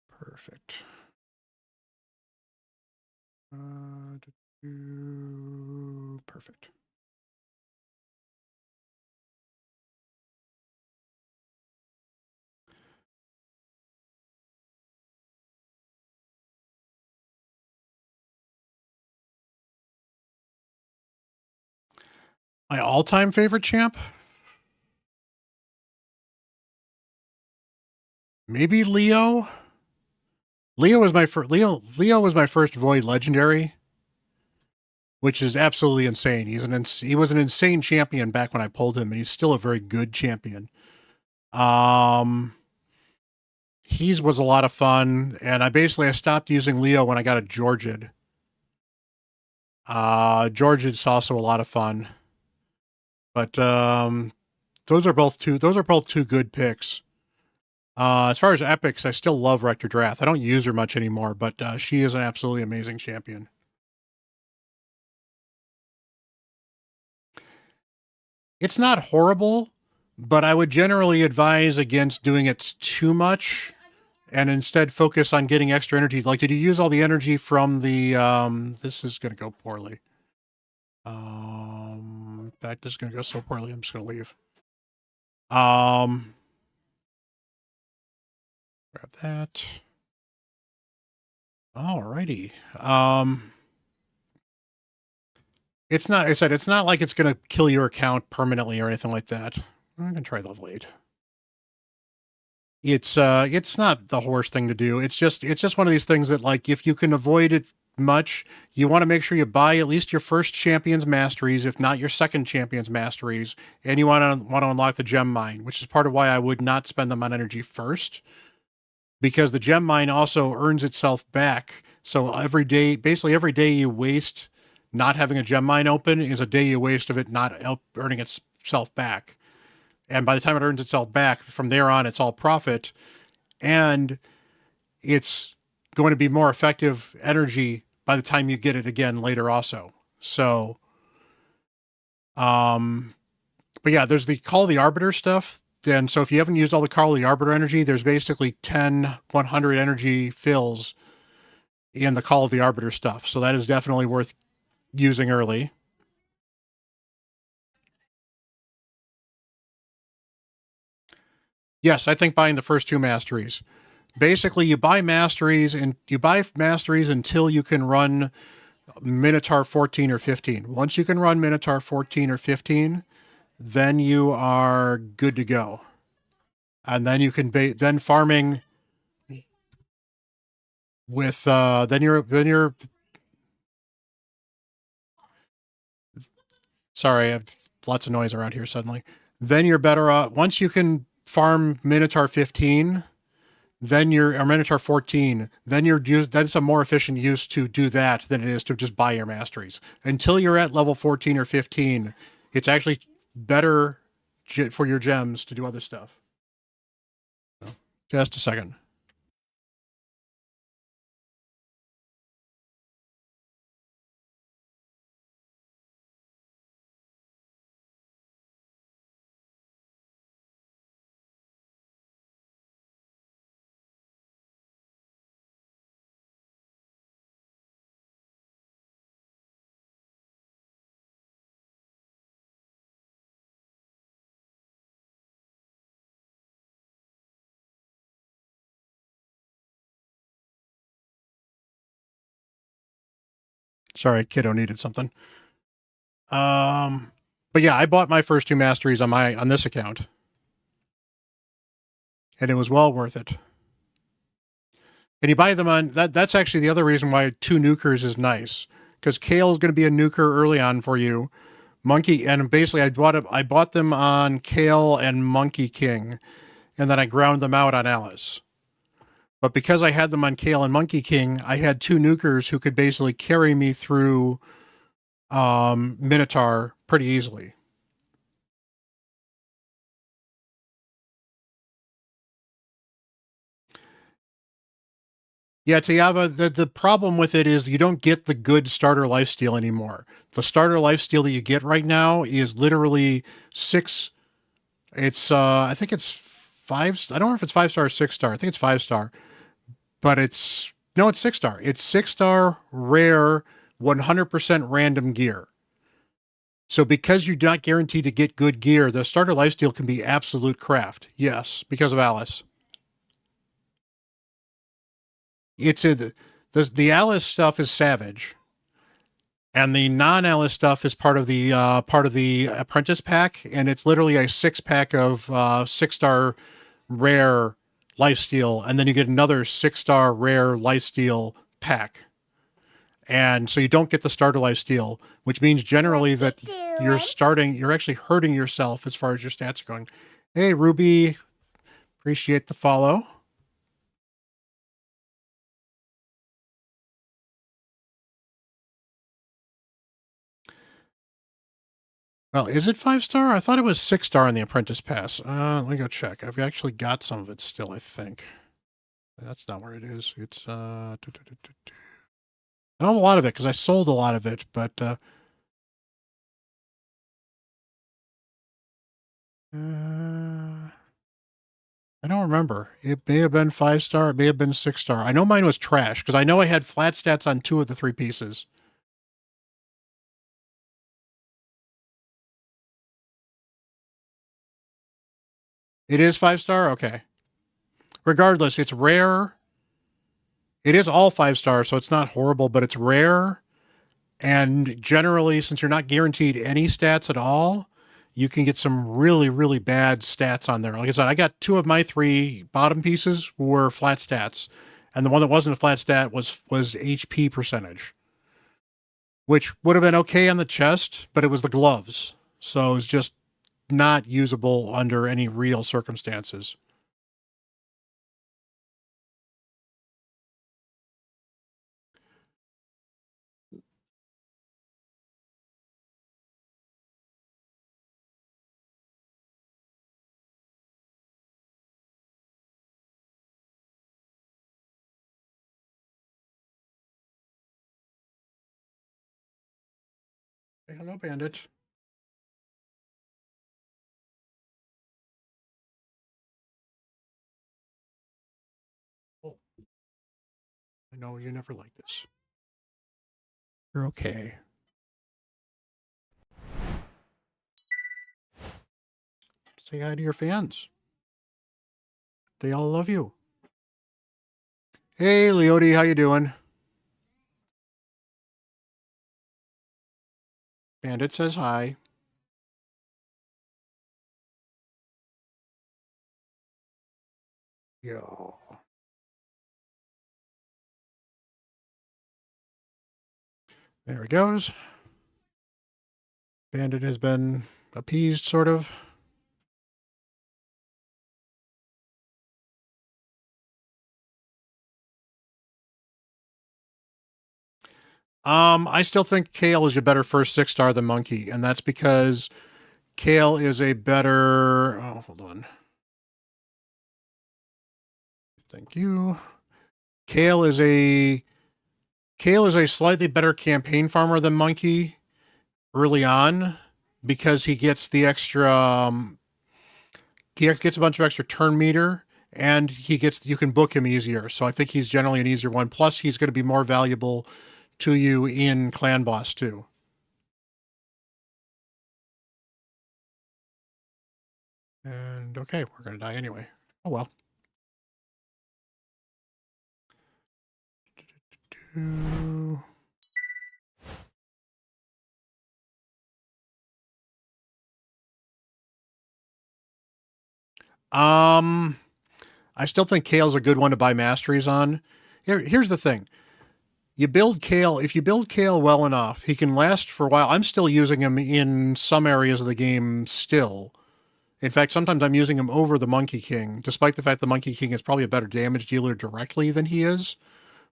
Perfect. Perfect. My all-time favorite champ? Maybe Leo. Leo was my first. Leo was my first Void Legendary, which is absolutely insane. He was an insane champion back when I pulled him, and he's still a very good champion. He was a lot of fun, and I stopped using Leo when I got a Georgid. Georgid's also a lot of fun, but those are both two good picks. As far as epics, I still love Rector Drath. I don't use her much anymore, but she is an absolutely amazing champion. It's not horrible, but I would generally advise against doing it too much and instead focus on getting extra energy. Like, did you use all the energy from the, this is going to go poorly. In fact, this is going to go so poorly, I'm just going to leave. Grab that. Alrighty. It's not, I said, it's not like it's going to kill your account permanently or anything like that. I'm going to try level 8. It's not the worst thing to do. It's just one of these things that, like, if you can avoid it much, you want to make sure you buy at least your first champion's masteries, if not your second champion's masteries, and you want to unlock the gem mine, which is part of why I would not spend them on energy first, because the gem mine also earns itself back. So basically every day you waste not having a gem mine open is a day you waste of it not earning itself back. And by the time it earns itself back, from there on, it's all profit. And it's going to be more effective energy by the time you get it again later also. So, but yeah, there's the Call of the Arbiter stuff. Then, so if you haven't used all the Call of the Arbiter energy, there's basically 10 100 energy fills in the Call of the Arbiter stuff. So that is definitely worth using early. Yes, I think buying the first 2 masteries. Basically, you buy masteries until you can run Minotaur 14 or 15. Once you can run Minotaur 14 or 15, then you are good to go. And then you can then farming with then you're sorry, I have lots of noise around here suddenly. Then you're better off once you can farm Minotaur 15, then or Minotaur 14, then that's a more efficient use to do that than it is to just buy your masteries. Until you're at level 14 or 15, it's actually better for your gems to do other stuff. Just a second. Sorry, kiddo needed something. But yeah, I bought my first 2 masteries on this account, and it was well worth it. And you buy them on that's actually the other reason why 2 nukers is nice, because Kale is going to be a nuker early on for you. Monkey, and basically I bought them on Kale and Monkey King, and then I ground them out on Alice. But because I had them on Kale and Monkey King, I had 2 nukers who could basically carry me through Minotaur pretty easily. Yeah, Tiava, the problem with it is you don't get the good starter lifesteal anymore. The starter lifesteal that you get right now is literally 6. It's, I think it's 5. I don't know if it's 5-star or 6-star. I think it's 5-star. But it's 6-star. It's 6-star rare 100% random gear. So because you're not guaranteed to get good gear, the starter lifesteal can be absolute craft. Yes, because of Alice. It's the Alice stuff is savage. And the non-Alice stuff is part of the apprentice pack, and it's literally a 6-pack of 6-star rare lifesteal, and then you get another 6-star rare lifesteal pack. And so you don't get the starter lifesteal, which means generally that you're actually hurting yourself as far as your stats are going. Hey, Ruby, appreciate the follow. Well, is it 5-star? I thought it was 6-star in the Apprentice Pass. Let me go check. I've actually got some of it still, I think. That's not where it is. It's, I don't have a lot of it because I sold a lot of it, but, I don't remember. It may have been 5-star. It may have been 6-star. I know mine was trash because I know I had flat stats on 2 of the 3 pieces. It is 5-star? Okay. Regardless, it's rare. It is all 5-star, so it's not horrible, but it's rare. And generally, since you're not guaranteed any stats at all, you can get some really, really bad stats on there. Like I said, I got 2 of my 3 bottom pieces were flat stats. And the one that wasn't a flat stat was HP percentage, which would have been okay on the chest, but it was the gloves. So it was just not usable under any real circumstances. Hey, hello, Bandit. Oh, I know you never like this. You're okay. Say hi to your fans. They all love you. Hey, Leody, how you doing? Bandit says hi. Yo. There he goes. Bandit has been appeased, sort of. I still think Kale is a better first 6-star than Monkey, and that's because Kale is a better. Oh, hold on. Thank you. Kale is a slightly better campaign farmer than Monkey early on because he gets the extra. He gets a bunch of extra turn meter, and you can book him easier. So I think he's generally an easier one. Plus, he's going to be more valuable to you in Clan Boss too. And okay, we're going to die anyway. Oh well. Um, I still think Kale's a good one to buy masteries on. Here's the thing. You build Kale, if you build Kale well enough, he can last for a while. I'm still using him in some areas of the game still. In fact, sometimes I'm using him over the Monkey King, despite the fact the Monkey King is probably a better damage dealer directly than he is.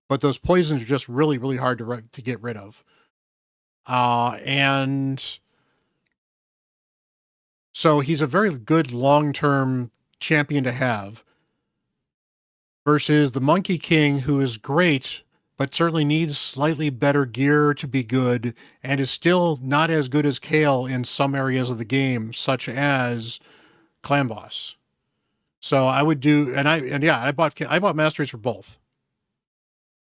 But those poisons are just really, really hard to get rid of. And so he's a very good long-term champion to have versus the Monkey King, who is great, but certainly needs slightly better gear to be good and is still not as good as Kale in some areas of the game, such as Clan Boss. So I would do, I bought masteries for both.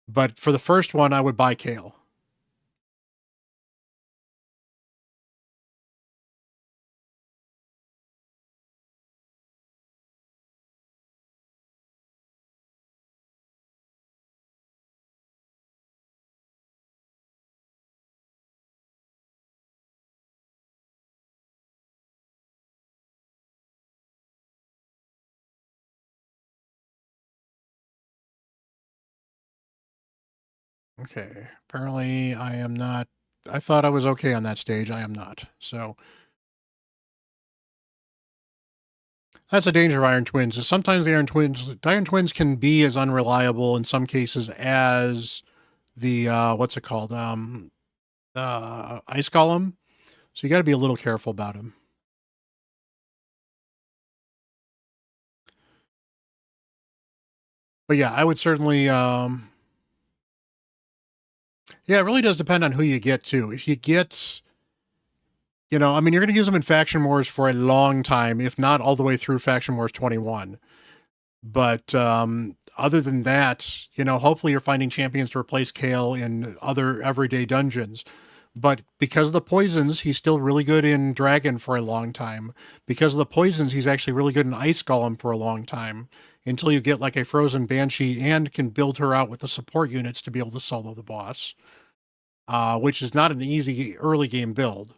But for the first one, I would buy Kale. Okay. Apparently I am not. I thought I was okay on that stage. I am not. So that's a danger of Iron Twins. Is sometimes the Iron Twins can be as unreliable in some cases as the what's it called? Ice Golem. So you got to be a little careful about him. But yeah, I would certainly yeah, it really does depend on who you get too. If you get, I mean, you're going to use them in Faction Wars for a long time, if not all the way through Faction Wars 21. But other than that, hopefully you're finding champions to replace Kale in other everyday dungeons. But because of the poisons, he's still really good in Dragon for a long time. Because of the poisons, he's actually really good in Ice Golem for a long time. Until you get like a Frozen Banshee and can build her out with the support units to be able to solo the boss. Which is not an easy early game build.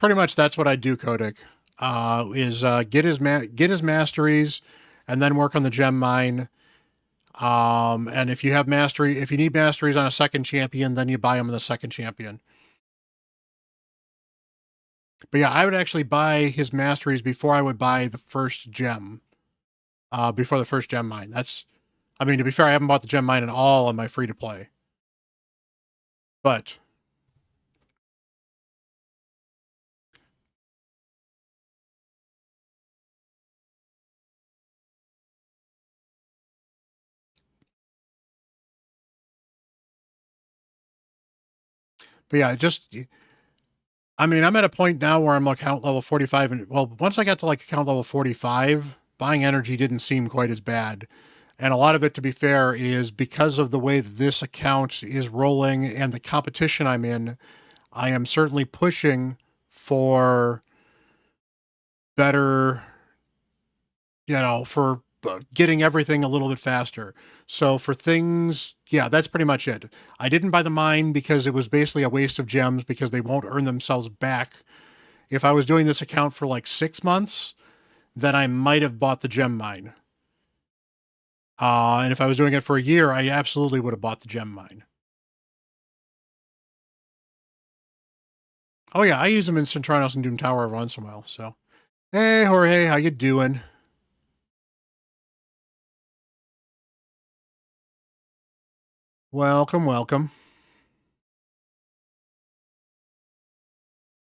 Pretty much that's what I do, Kodak. Get his masteries, and then work on the gem mine. And if you need masteries on a second champion, then you buy them in the second champion. But yeah, I would actually buy his masteries before I would buy the first gem. Before the first gem mine. To be fair, I haven't bought the gem mine at all on my free to play. But yeah, I'm at a point now where I'm like account level 45. And well, once I got to like account level 45, buying energy didn't seem quite as bad. And a lot of it, to be fair, is because of the way that this account is rolling and the competition I'm in, I am certainly pushing for better, for getting everything a little bit faster. So for things, yeah, that's pretty much it. I didn't buy the mine because it was basically a waste of gems because they won't earn themselves back. If I was doing this account for like 6 months, then I might have bought the gem mine. And if I was doing it for a year, I absolutely would have bought the gem mine. Oh yeah, I use them in Centranos and Doom Tower every once in a while. So, hey Jorge, how you doing? Welcome, welcome.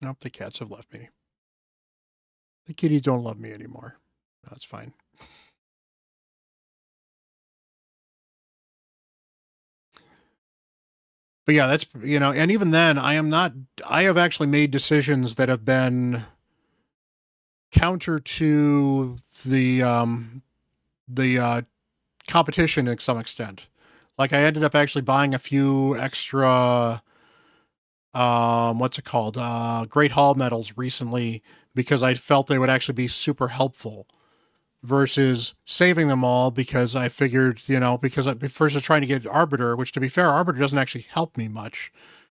Nope, the cats have left me. The kitties don't love me anymore. That's fine. But yeah, that's, and even then, I have actually made decisions that have been counter to the competition to some extent. Like I ended up actually buying a few extra, what's it called? Great Hall medals recently because I felt they would actually be super helpful versus saving them all because I figured, because first I was trying to get Arbiter, which to be fair, Arbiter doesn't actually help me much.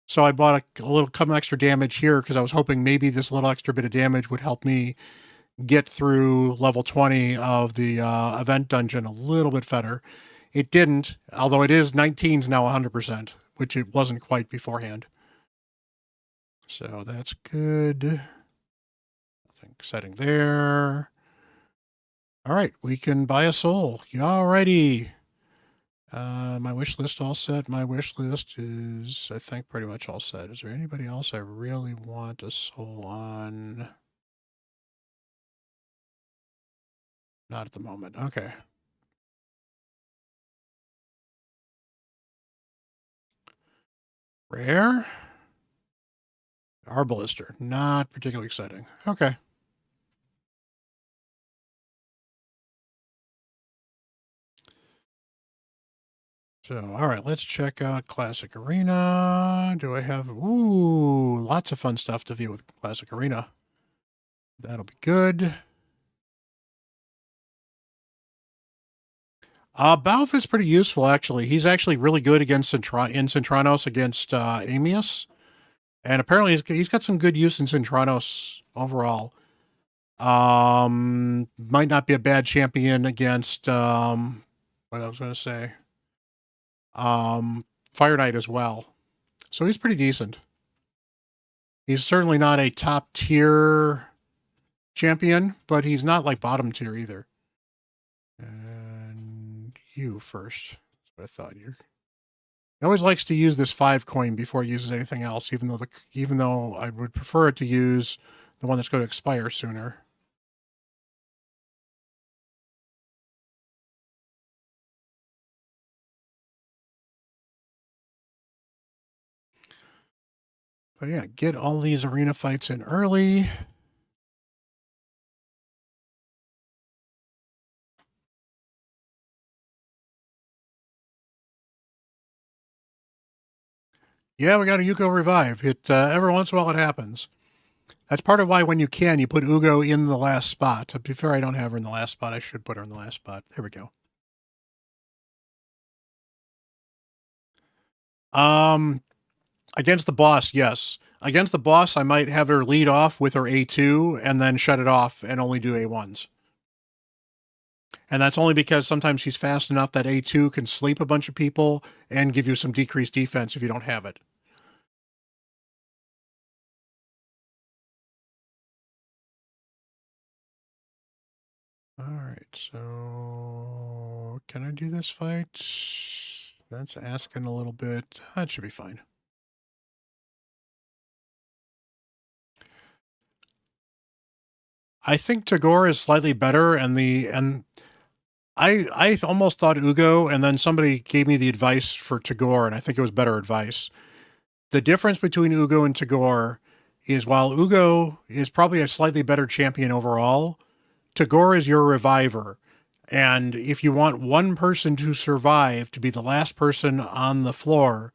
So I bought a little extra damage here because I was hoping maybe this little extra bit of damage would help me get through level 20 of the event dungeon a little bit better. It didn't, although it is 19's now 100%, which it wasn't quite beforehand. So that's good. Nothing exciting there. All right, we can buy a soul. Alrighty. My wish list all set. My wish list is, I think, pretty much all set. Is there anybody else I really want a soul on? Not at the moment. Okay. Rare? Arbalister. Not particularly exciting. Okay. So, all right, let's check out Classic Arena. Do I have... Ooh, lots of fun stuff to view with Classic Arena. That'll be good. Balf is pretty useful, actually. He's actually really good against in Centranos against Amius. And apparently he's got some good use in Centranos overall. Might not be a bad champion against what I was going to say. Fire Knight as well. So he's pretty decent. He's certainly not a top tier champion, but he's not like bottom tier either. And you first. That's what I thought. You. He always likes to use this 5 coin before he uses anything else, even though I would prefer it to use the one that's going to expire sooner. But yeah, get all these arena fights in early. Yeah, we got a Yuko revive. It every once in a while it happens. That's part of why when you can, you put Ugo in the last spot. To be fair, I don't have her in the last spot. I should put her in the last spot. There we go. Against the boss, yes. Against the boss, I might have her lead off with her A2 and then shut it off and only do A1s. And that's only because sometimes she's fast enough that A2 can sleep a bunch of people and give you some decreased defense if you don't have it. All right, so can I do this fight? That's asking a little bit. That should be fine. I think Tagore is slightly better, and I almost thought Ugo, and then somebody gave me the advice for Tagore, and I think it was better advice. The difference between Ugo and Tagore is while Ugo is probably a slightly better champion overall, Tagore is your reviver. And if you want one person to survive, to be the last person on the floor,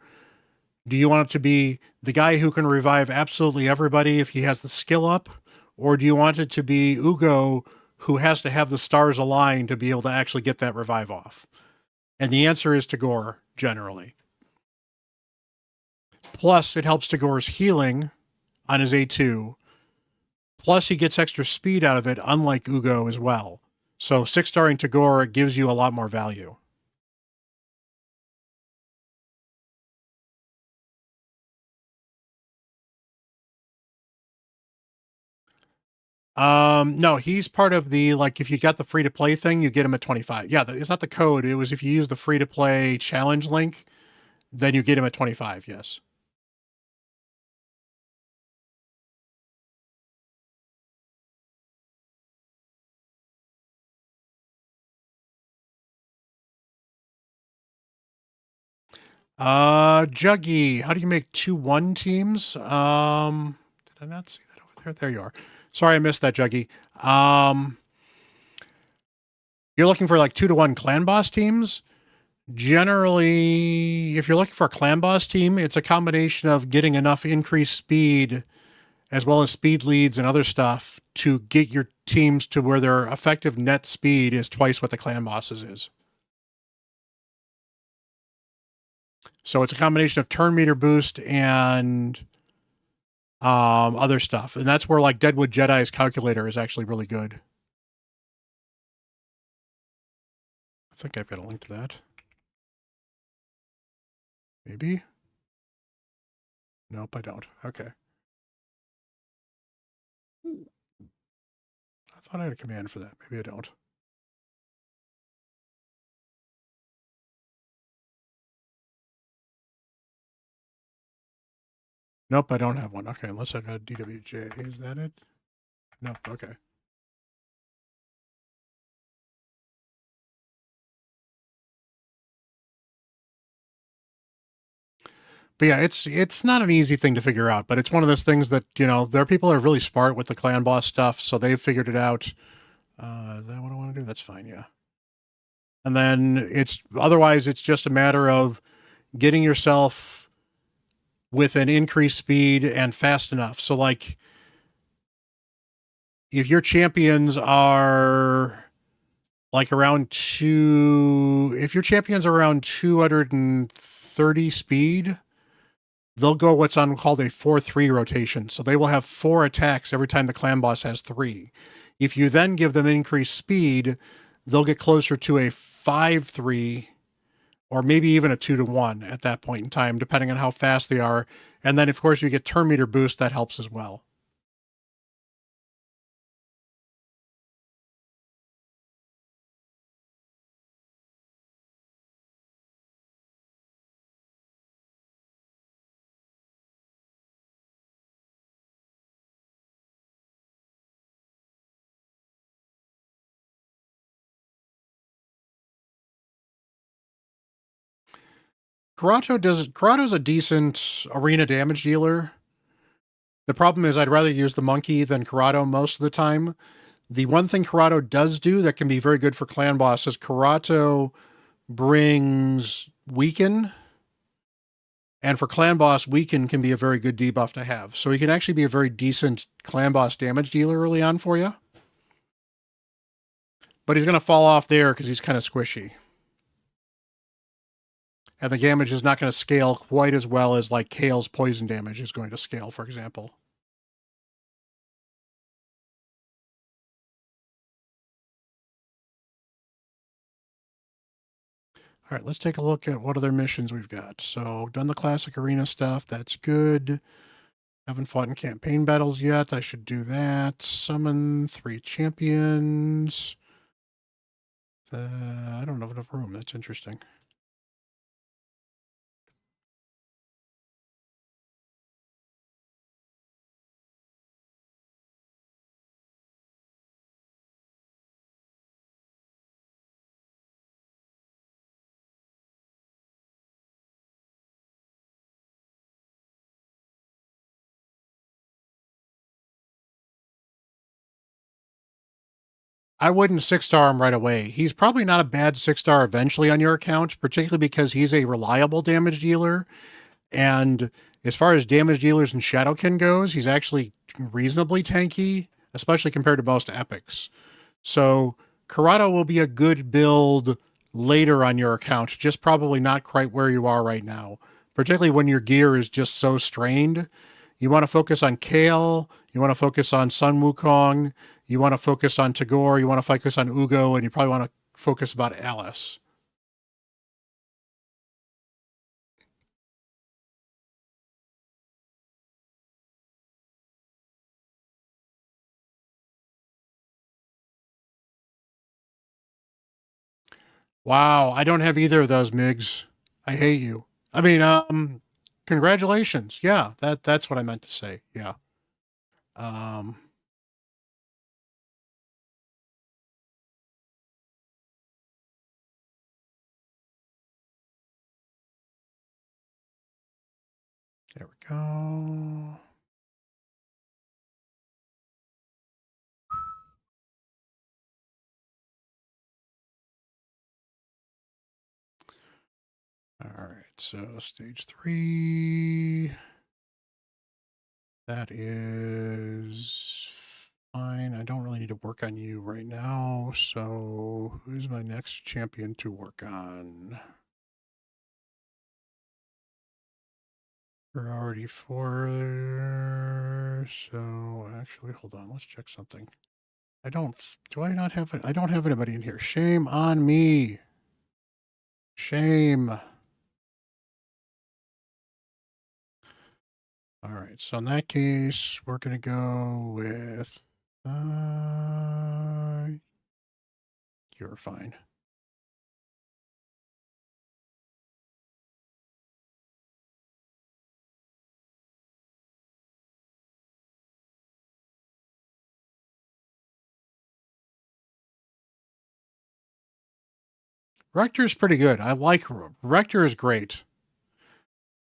do you want it to be the guy who can revive absolutely everybody if he has the skill up? Or do you want it to be Ugo who has to have the stars aligned to be able to actually get that revive off? And the answer is Tagore, generally. Plus, it helps Tagore's healing on his A2. Plus, he gets extra speed out of it, unlike Ugo as well. So 6-starring Tagore gives you a lot more value. No, he's part of the, like, if you got the free-to-play thing, you get him at 25. Yeah, it's not the code. It was if you use the free-to-play challenge link, then you get him at 25, yes. Juggy, how do you make 2-1 teams? Did I not see that over there? There you are. Sorry, I missed that, Juggy. You're looking for like 2-1 clan boss teams? Generally, if you're looking for a clan boss team, it's a combination of getting enough increased speed as well as speed leads and other stuff to get your teams to where their effective net speed is twice what the clan bosses is. So it's a combination of turn meter boost and other stuff. And that's where like Deadwood Jedi's calculator is actually really good. I think I've got a link to that. Maybe? Nope, I don't. Okay. I thought I had a command for that. Maybe I don't. Nope, I don't have one. Okay, unless I got DWJ. Is that it? Nope, okay. But yeah, it's not an easy thing to figure out, but it's one of those things that, you know, there are people that are really smart with the clan boss stuff, so they've figured it out. Is that what I want to do? That's fine, yeah. And then otherwise it's just a matter of getting yourself with an increased speed and fast enough. So like if your champions are like around if your champions are around 230 speed, they'll go what's called a 4-3 rotation. So they will have 4 attacks every time the clan boss has 3. If you then give them increased speed, they'll get closer to a 5-3 or maybe even a 2-1 at that point in time, depending on how fast they are. And then, of course, you get turn meter boost, that helps as well. Karato's a decent arena damage dealer. The problem is I'd rather use the monkey than Karato most of the time. The one thing Karato does do that can be very good for clan boss is Karato brings weaken. And for clan boss, weaken can be a very good debuff to have. So he can actually be a very decent clan boss damage dealer early on for you. But he's going to fall off there because he's kind of squishy. And the damage is not going to scale quite as well as like Kale's poison damage is going to scale, for example. All right, let's take a look at what other missions we've got. So, done the classic arena stuff. That's good. Haven't fought in campaign battles yet. I should do that. Summon 3 champions. I don't have enough room. That's interesting. I wouldn't 6-star him right away. He's probably not a bad 6-star eventually on your account, particularly because he's a reliable damage dealer. And as far as damage dealers in Shadowkin goes, he's actually reasonably tanky, especially compared to most epics. So Karato will be a good build later on your account, just probably not quite where you are right now, particularly when your gear is just so strained. You want to focus on Kale, you want to focus on Sun Wukong, you want to focus on Tagore, you want to focus on Ugo, and you probably want to focus about Alice. Wow, I don't have either of those, Migs. I hate you. I mean, congratulations. Yeah, that's what I meant to say. Yeah. Um, there we go. All right, so stage 3. That is fine. I don't really need to work on you right now. So who's my next champion to work on? We're already 4. So actually, hold on. Let's check something. Do I not have it? I don't have anybody in here. Shame on me. Shame. All right. So in that case, we're going to go with, you're fine. Rector is pretty good. I like Rector is great.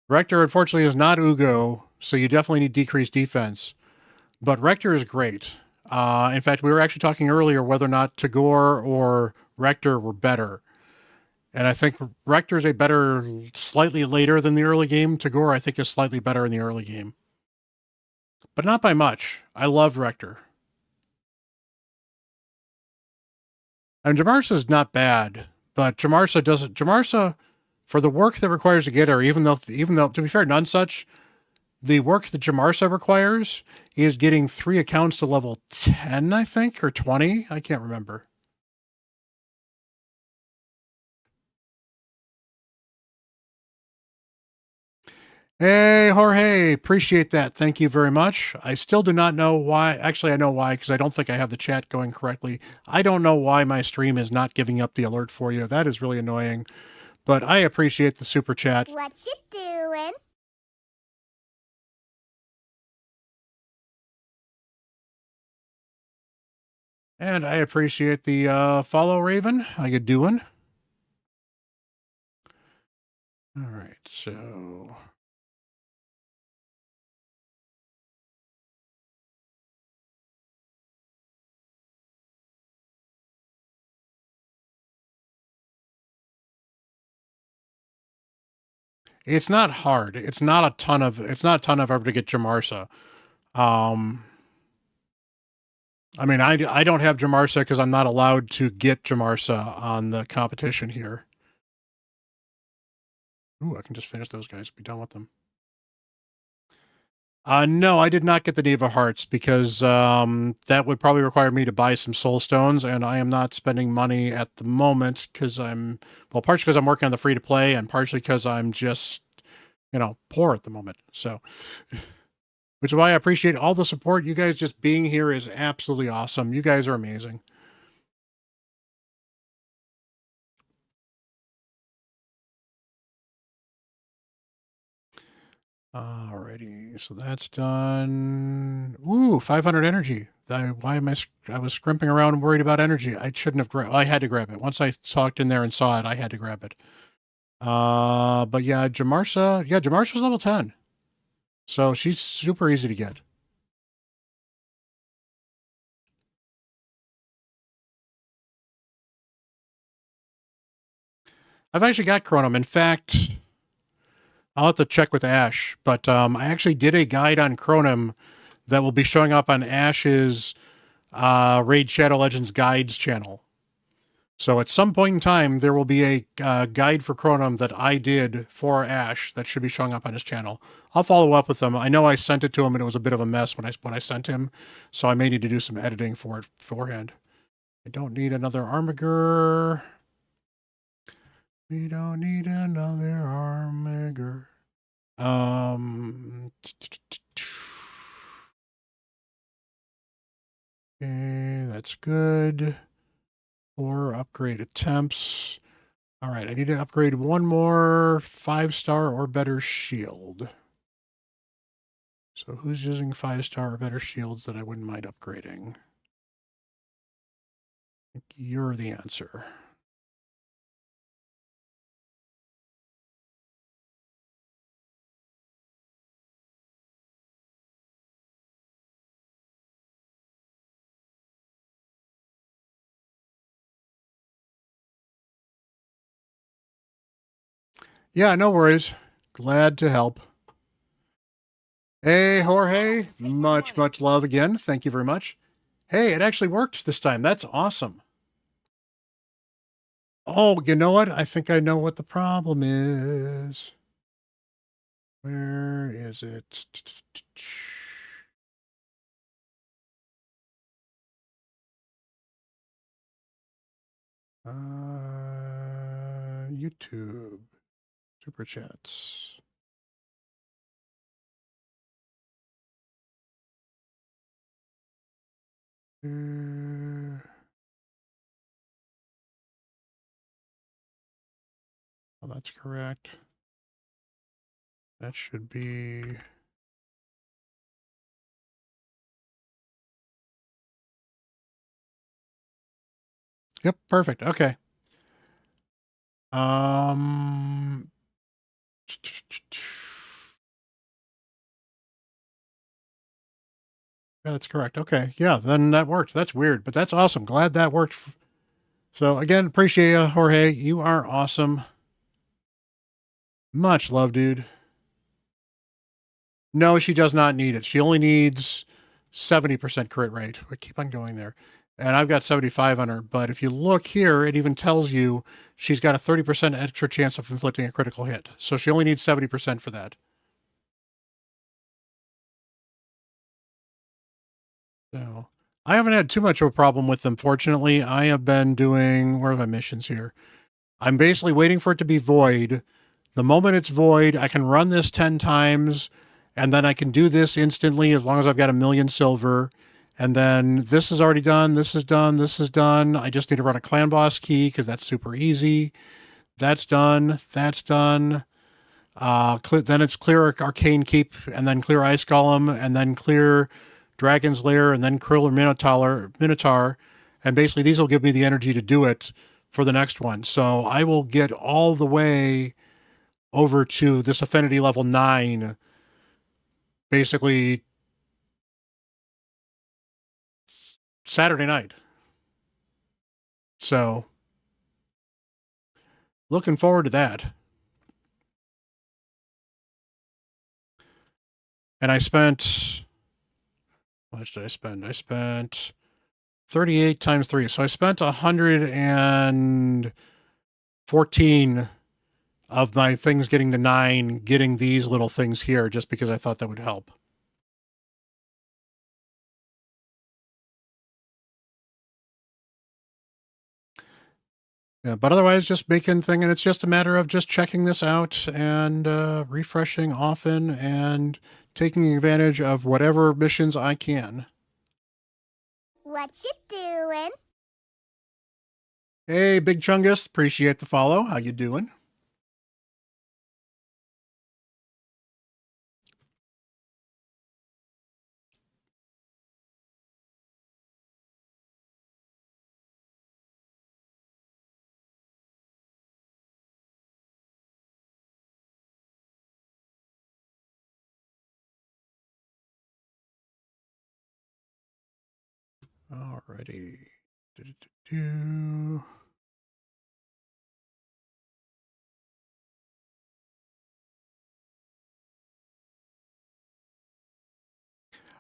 Rector, unfortunately, is not Ugo, so you definitely need decreased defense. But Rector is great. In fact, we were actually talking earlier whether or not Tagore or Rector were better. And I think Rector is a better slightly later than the early game. Tagore, I think, is slightly better in the early game. But not by much. I love Rector. And Jamarsa is not bad, but Jamarsa, for the work that requires to get her, even though, to be fair, none such, the work that Jamarsa requires is getting 3 accounts to level 10, I think, or 20. I can't remember. Hey, Jorge, appreciate that. Thank you very much. I still do not know why. Actually, I know why, because I don't think I have the chat going correctly. I don't know why my stream is not giving up the alert for you. That is really annoying. But I appreciate the super chat. What you doing? And I appreciate the follow, Raven. How you doing? All right, so... It's not hard. It's not a ton of effort to get Jamarsa. I mean, I don't have Jamarsa because I'm not allowed to get Jamarsa on the competition here. Ooh, I can just finish those guys and be done with them. No, I did not get the Neva Hearts because that would probably require me to buy some Soul Stones, and I am not spending money at the moment because partially because I'm working on the free-to-play, and partially because I'm just, poor at the moment. So, which is why I appreciate all the support. You guys just being here is absolutely awesome. You guys are amazing. Alrighty, so that's done. Ooh, 500 energy. I was scrimping around and worried about energy. I shouldn't have grabbed. I had to grab it. Once I talked in there and saw it, I had to grab it. But yeah, Jamarsa's level 10. So she's super easy to get. I've actually got Chronom. In fact, I'll have to check with Ash, but I actually did a guide on Chronom that will be showing up on Ash's Raid Shadow Legends Guides channel. So at some point in time, there will be a guide for Chronom that I did for Ash that should be showing up on his channel. I'll follow up with them. I know I sent it to him and it was a bit of a mess when I sent him, so I may need to do some editing for it beforehand. I don't need another Armiger. We don't need another Armiger. Okay, that's good. 4 upgrade attempts. All right, I need to upgrade one more 5-star or better shield. So who's using 5-star or better shields that I wouldn't mind upgrading? I think you're the answer. Yeah, no worries. Glad to help. Hey, Jorge. Much love again. Thank you very much. Hey, it actually worked this time. That's awesome. Oh, you know what? I think I know what the problem is. Where is it? YouTube. Super chats. Oh, that's correct. That should be... Yep, perfect. Okay. Yeah, that's correct. Okay. Yeah, then that worked. That's weird, but that's awesome. Glad that worked. So again, appreciate you, Jorge. You are awesome. Much love, dude. No, she does not need it. She only needs 70% crit rate. We keep on going there. And I've got 75 on her, but if you look here, it even tells you she's got a 30% extra chance of inflicting a critical hit. So she only needs 70% for that. So I haven't had too much of a problem with them. Fortunately, I have been doing, where are my missions here? I'm basically waiting for it to be void. The moment it's void, I can run this 10 times, and then I can do this instantly as long as I've got 1,000,000 silver. And then this is already done. This is done. This is done. I just need to run a clan boss key because that's super easy. That's done. That's done. Then it's clear Arcane Keep, and then clear Ice Golem, and then clear Dragon's Lair, and then Krill or Minotaur. And basically these will give me the energy to do it for the next one. So I will get all the way over to this affinity level 9 basically Saturday night. So looking forward to that. And I spent, how much did I spend? I spent 38 times 3. So I spent 114 of my things getting to 9, getting these little things here, just because I thought that would help. Yeah, but otherwise, just making thing, and it's just a matter of just checking this out and refreshing often and taking advantage of whatever missions I can. What you doing? Hey, Big Chungus, appreciate the follow. How you doing? Alrighty. Do-do-do-do.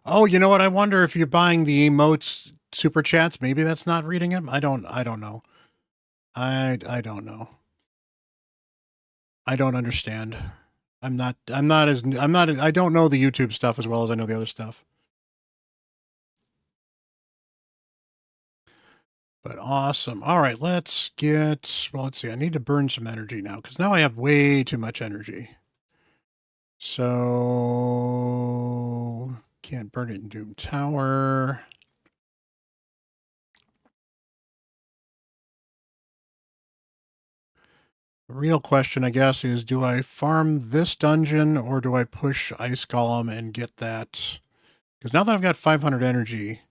Oh, you know what? I wonder if you're buying the emotes super chats, maybe that's not reading them. I don't know. I don't know. I don't understand. I don't know the YouTube stuff as well as I know the other stuff. But awesome. All right, let's see. I need to burn some energy now because now I have way too much energy. So can't burn it in Doom Tower. The real question, I guess, is do I farm this dungeon or do I push Ice Golem and get that? Because now that I've got 500 energy,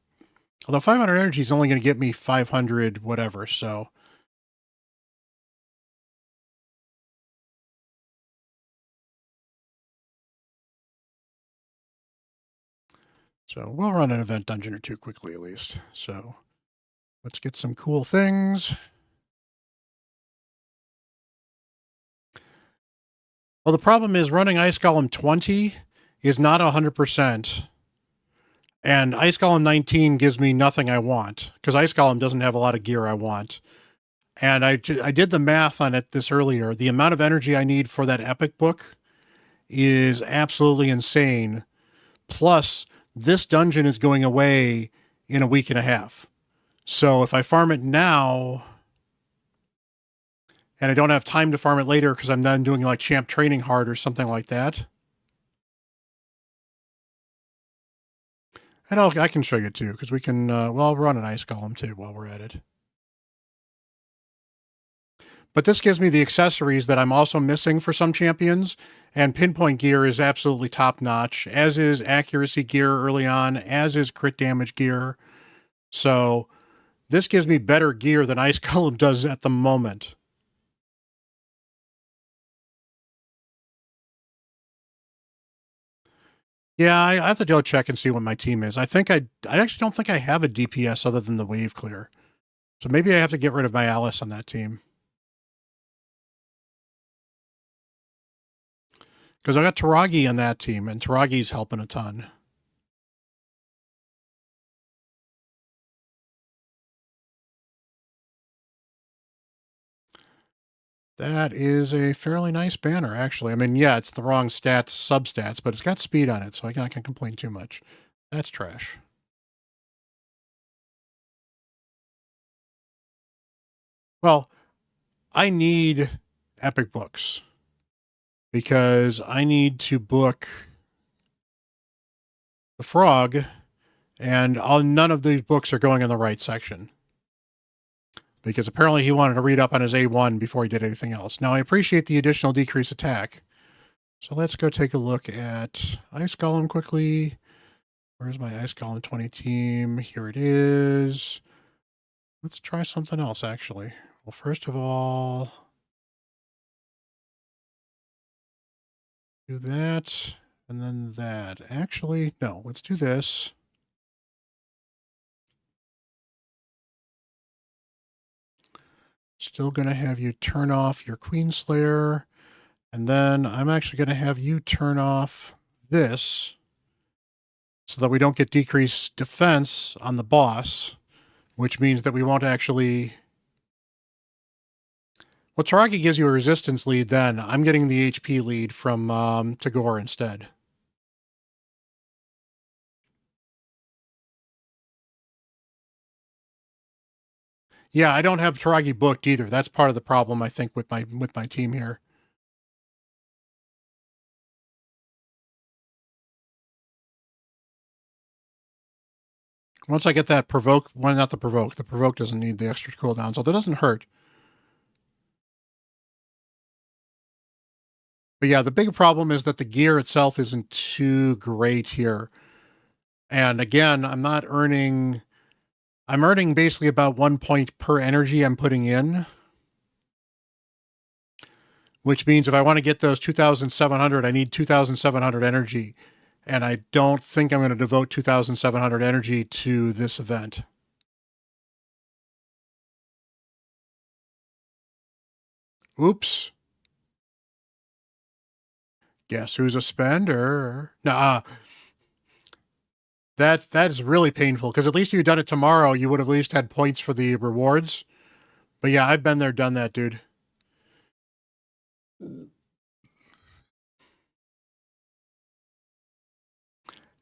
although 500 energy is only going to get me 500 whatever, so. So we'll run an event dungeon or two quickly at least. So let's get some cool things. Well, the problem is running Ice Golem 20 is not 100%. And Ice Golem 19 gives me nothing I want because Ice Golem doesn't have a lot of gear I want. And I did the math on it this earlier. The amount of energy I need for that epic book is absolutely insane. Plus, this dungeon is going away in a week and a half. So if I farm it now, and I don't have time to farm it later because I'm then doing like champ training hard or something like that. And I can show you too, because we can, well, run an Ice Golem too while we're at it. But this gives me the accessories that I'm also missing for some champions, and pinpoint gear is absolutely top notch, as is accuracy gear early on, as is crit damage gear. So this gives me better gear than Ice Golem does at the moment. Yeah, I have to go check and see what my team is. I actually don't think I have a DPS other than the wave clear. So maybe I have to get rid of my Alice on that team. Because I got Taragi on that team, and Taragi's helping a ton. That is a fairly nice banner, actually. I mean, yeah, it's the wrong stats, substats, but it's got speed on it, so I can't complain too much. That's trash. Well, I need epic books because I need to book the frog, and none of these books are going in the right section because apparently he wanted to read up on his A1 before he did anything else. Now, I appreciate the additional decrease attack. So let's go take a look at Ice Golem quickly. Where's my Ice Golem 20 team? Here it is. Let's try something else, actually. Well, first of all, do that, and then that. Actually, no, let's do this. Still going to have you turn off your Queenslayer, and then I'm actually going to have you turn off this so that we don't get decreased defense on the boss, which means that we won't actually... Well, Taraki gives you a resistance lead then. I'm getting the HP lead from Tagore instead. Yeah, I don't have Taragi booked either. That's part of the problem, I think, with my team here. Once I get that provoke, well, not the provoke doesn't need the extra cooldown, so that doesn't hurt. But yeah, the big problem is that the gear itself isn't too great here. And again, I'm earning basically about 1 point per energy I'm putting in. Which means if I want to get those 2,700, I need 2,700 energy. And I don't think I'm going to devote 2,700 energy to this event. Oops. Guess who's a spender? Nah, that is really painful, because at least if you'd done it tomorrow, you would have at least had points for the rewards. But yeah, I've been there, done that, dude.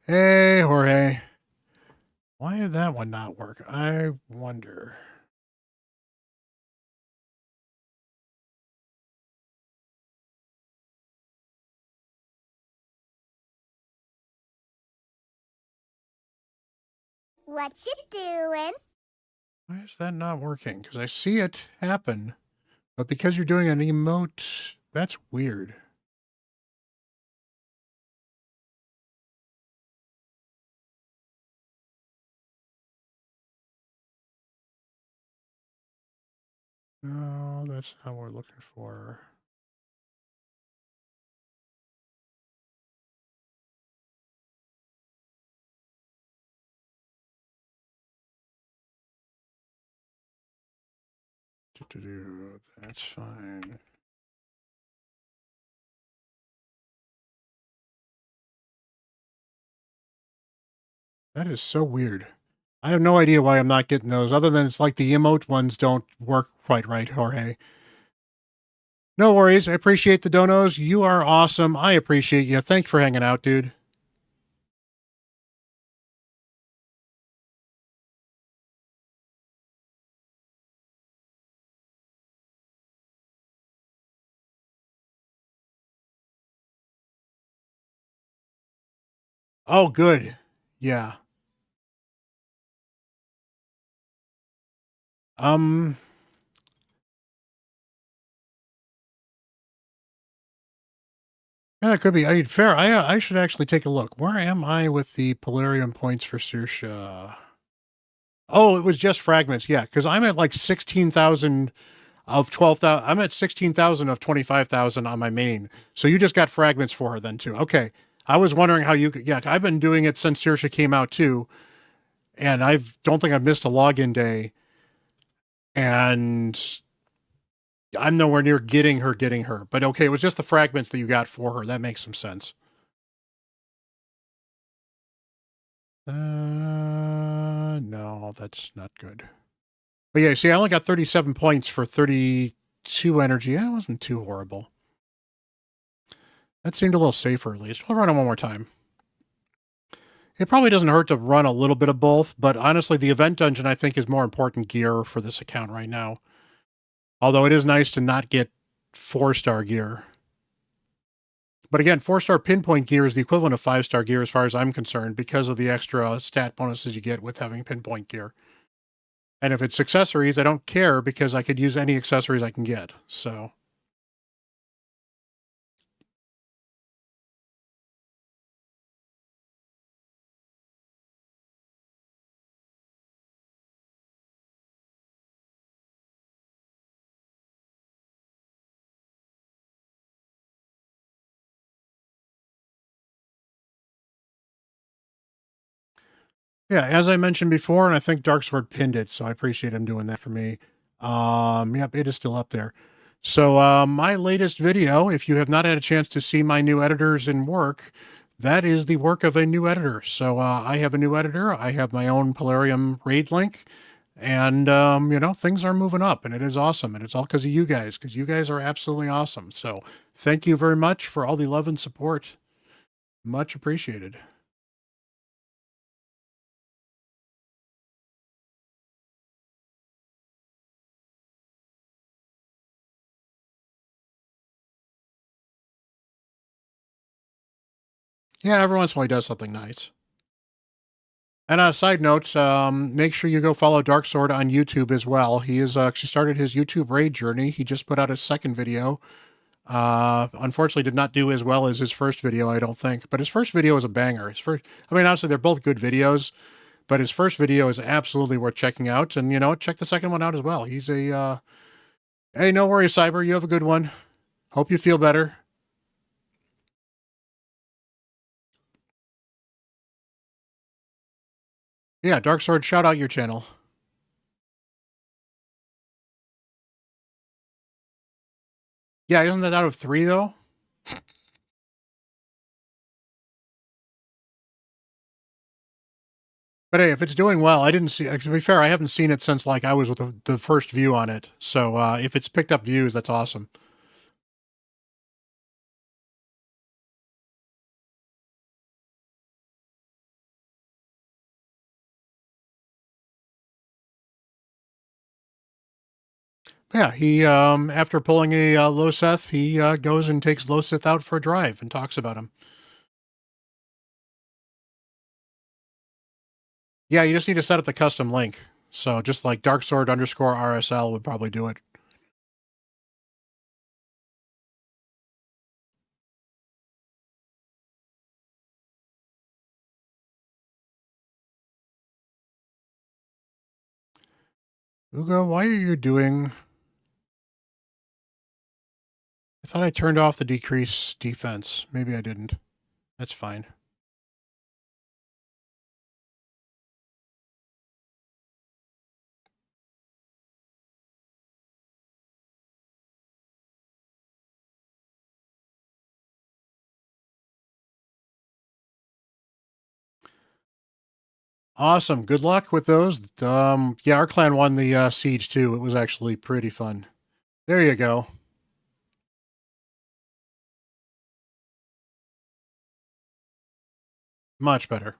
Hey, Jorge. Why did that one not work? I wonder. What you doing? Why is that not working? Because I see it happen, but because you're doing an emote, that's weird. No, that's not what we're looking for. That's fine. That is so weird. I have no idea why I'm not getting those, other than it's like the emote ones don't work quite right, Jorge. No worries. I appreciate the donos. You are awesome. I appreciate you. Thanks for hanging out, dude. Oh, good. Yeah. Um, yeah, it could be. I mean, fair. I should actually take a look. Where am I with the Polarium points for Saoirse? Oh, it was just fragments. Yeah, because I'm at like 16,000 of 12,000. I'm at 16,000 of 25,000 on my main. So you just got fragments for her then too. Okay. I was wondering how you could. Yeah, I've been doing it since Saoirse came out too, and don't think I've missed a login day. And I'm nowhere near getting her. But okay, it was just the fragments that you got for her. That makes some sense. No, that's not good. But yeah, see, I only got 37 points for 32 energy. That wasn't too horrible. That seemed a little safer, at least. We'll run it one more time. It probably doesn't hurt to run a little bit of both, but honestly, the event dungeon, I think, is more important gear for this account right now. Although it is nice to not get 4-star gear. But again, 4-star pinpoint gear is the equivalent of 5-star gear as far as I'm concerned because of the extra stat bonuses you get with having pinpoint gear. And if it's accessories, I don't care because I could use any accessories I can get. So yeah, as I mentioned before, and I think Darksword pinned it, so I appreciate him doing that for me. Yep, it is still up there. So my latest video, if you have not had a chance to see my new editors in work, that is the work of a new editor. So I have a new editor. I have my own Polarium raid link, and things are moving up, and it is awesome, and it's all because of you guys are absolutely awesome. So thank you very much for all the love and support. Much appreciated. Yeah, every once in a while he does something nice. And a side note, make sure you go follow Darksword on YouTube as well. He is actually started his YouTube raid journey. He just put out his second video. Unfortunately, did not do as well as his first video, I don't think. But his first video was a banger. Honestly, they're both good videos, but his first video is absolutely worth checking out. And check the second one out as well. He's a hey, no worries, Cyber. You have a good one. Hope you feel better. Yeah, Darksword, shout out your channel. Yeah, isn't that out of 3 though? But hey, if it's doing well, I didn't see. To be fair, I haven't seen it since like I was with the first view on it. So if it's picked up views, that's awesome. Yeah, he after pulling a Loseth, he goes and takes Loseth out for a drive and talks about him. Yeah, you just need to set up the custom link. So just like Darksword _ RSL would probably do it. Ugo, why are you doing? I thought I turned off the decrease defense. Maybe I didn't. That's fine. Awesome. Good luck with those. Yeah, our clan won the siege too. It was actually pretty fun. There you go. Much better.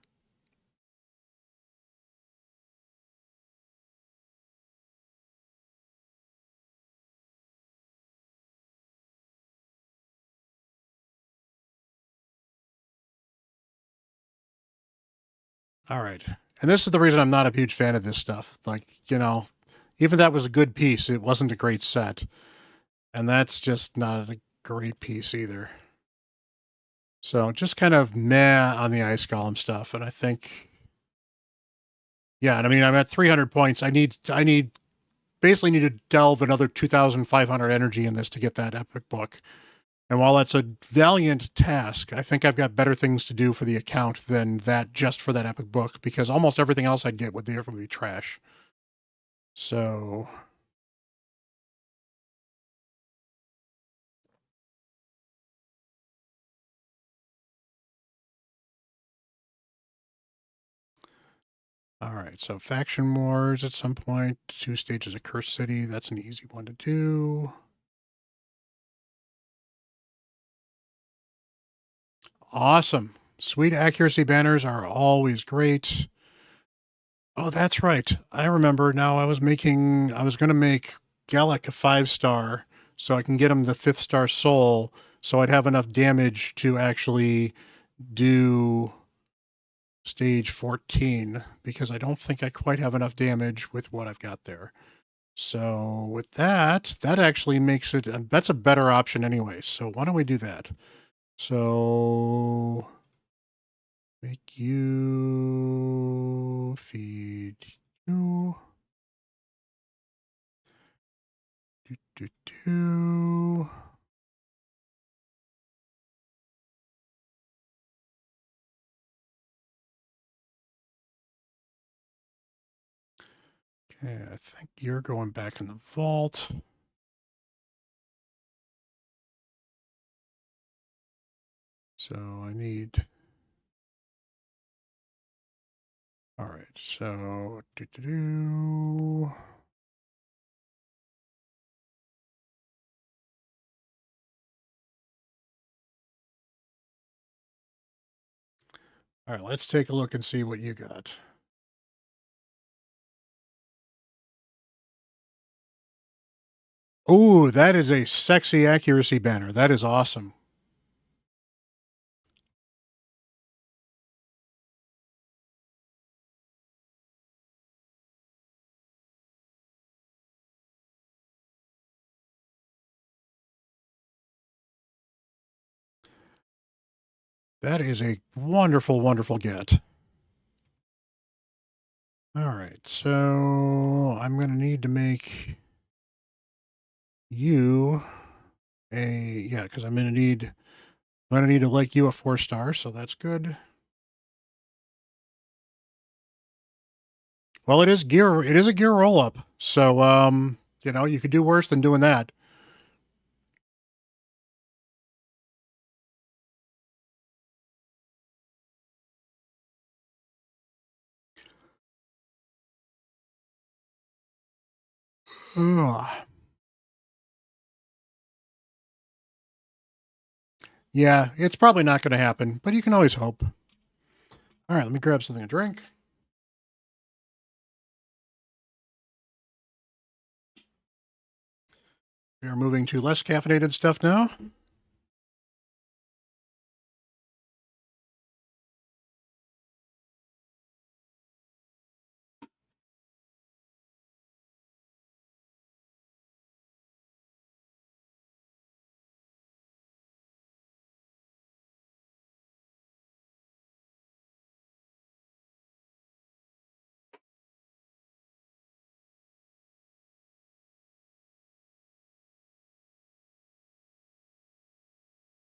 All right. And this is the reason I'm not a huge fan of this stuff. Like, even that was a good piece, it wasn't a great set. And that's just not a great piece either. So just kind of meh on the ice golem stuff. And I think, yeah, and I mean, I'm at 300 points. I basically need to delve another 2,500 energy in this to get that epic book. And while that's a valiant task, I think I've got better things to do for the account than that just for that epic book, because almost everything else I'd get would therefore be trash. So all right, so faction wars at some point, 2 stages of Cursed City. That's an easy one to do. Awesome. Sweet accuracy banners are always great. Oh, that's right. I remember now. I was going to make Gallic a 5-star so I can get him the 5th-star soul, so I'd have enough damage to actually do stage 14, because I don't think I quite have enough damage with what I've got there. So with that, that actually makes it, that's a better option anyway. So why don't we do that? So make you feed you. Do. Okay, I think you're going back in the vault. So I need. All right, so All right, let's take a look and see what you got. Oh, that is a sexy accuracy banner. That is awesome. That is a wonderful, wonderful get. All right, so I'm going to need to make you yeah, because I'm going to need to like you a 4-star, so that's good. Well, it is a gear roll up. So you know, you could do worse than doing that. Ugh. Yeah, it's probably not going to happen, but you can always hope. All right, let me grab something to drink. We are moving to less caffeinated stuff now.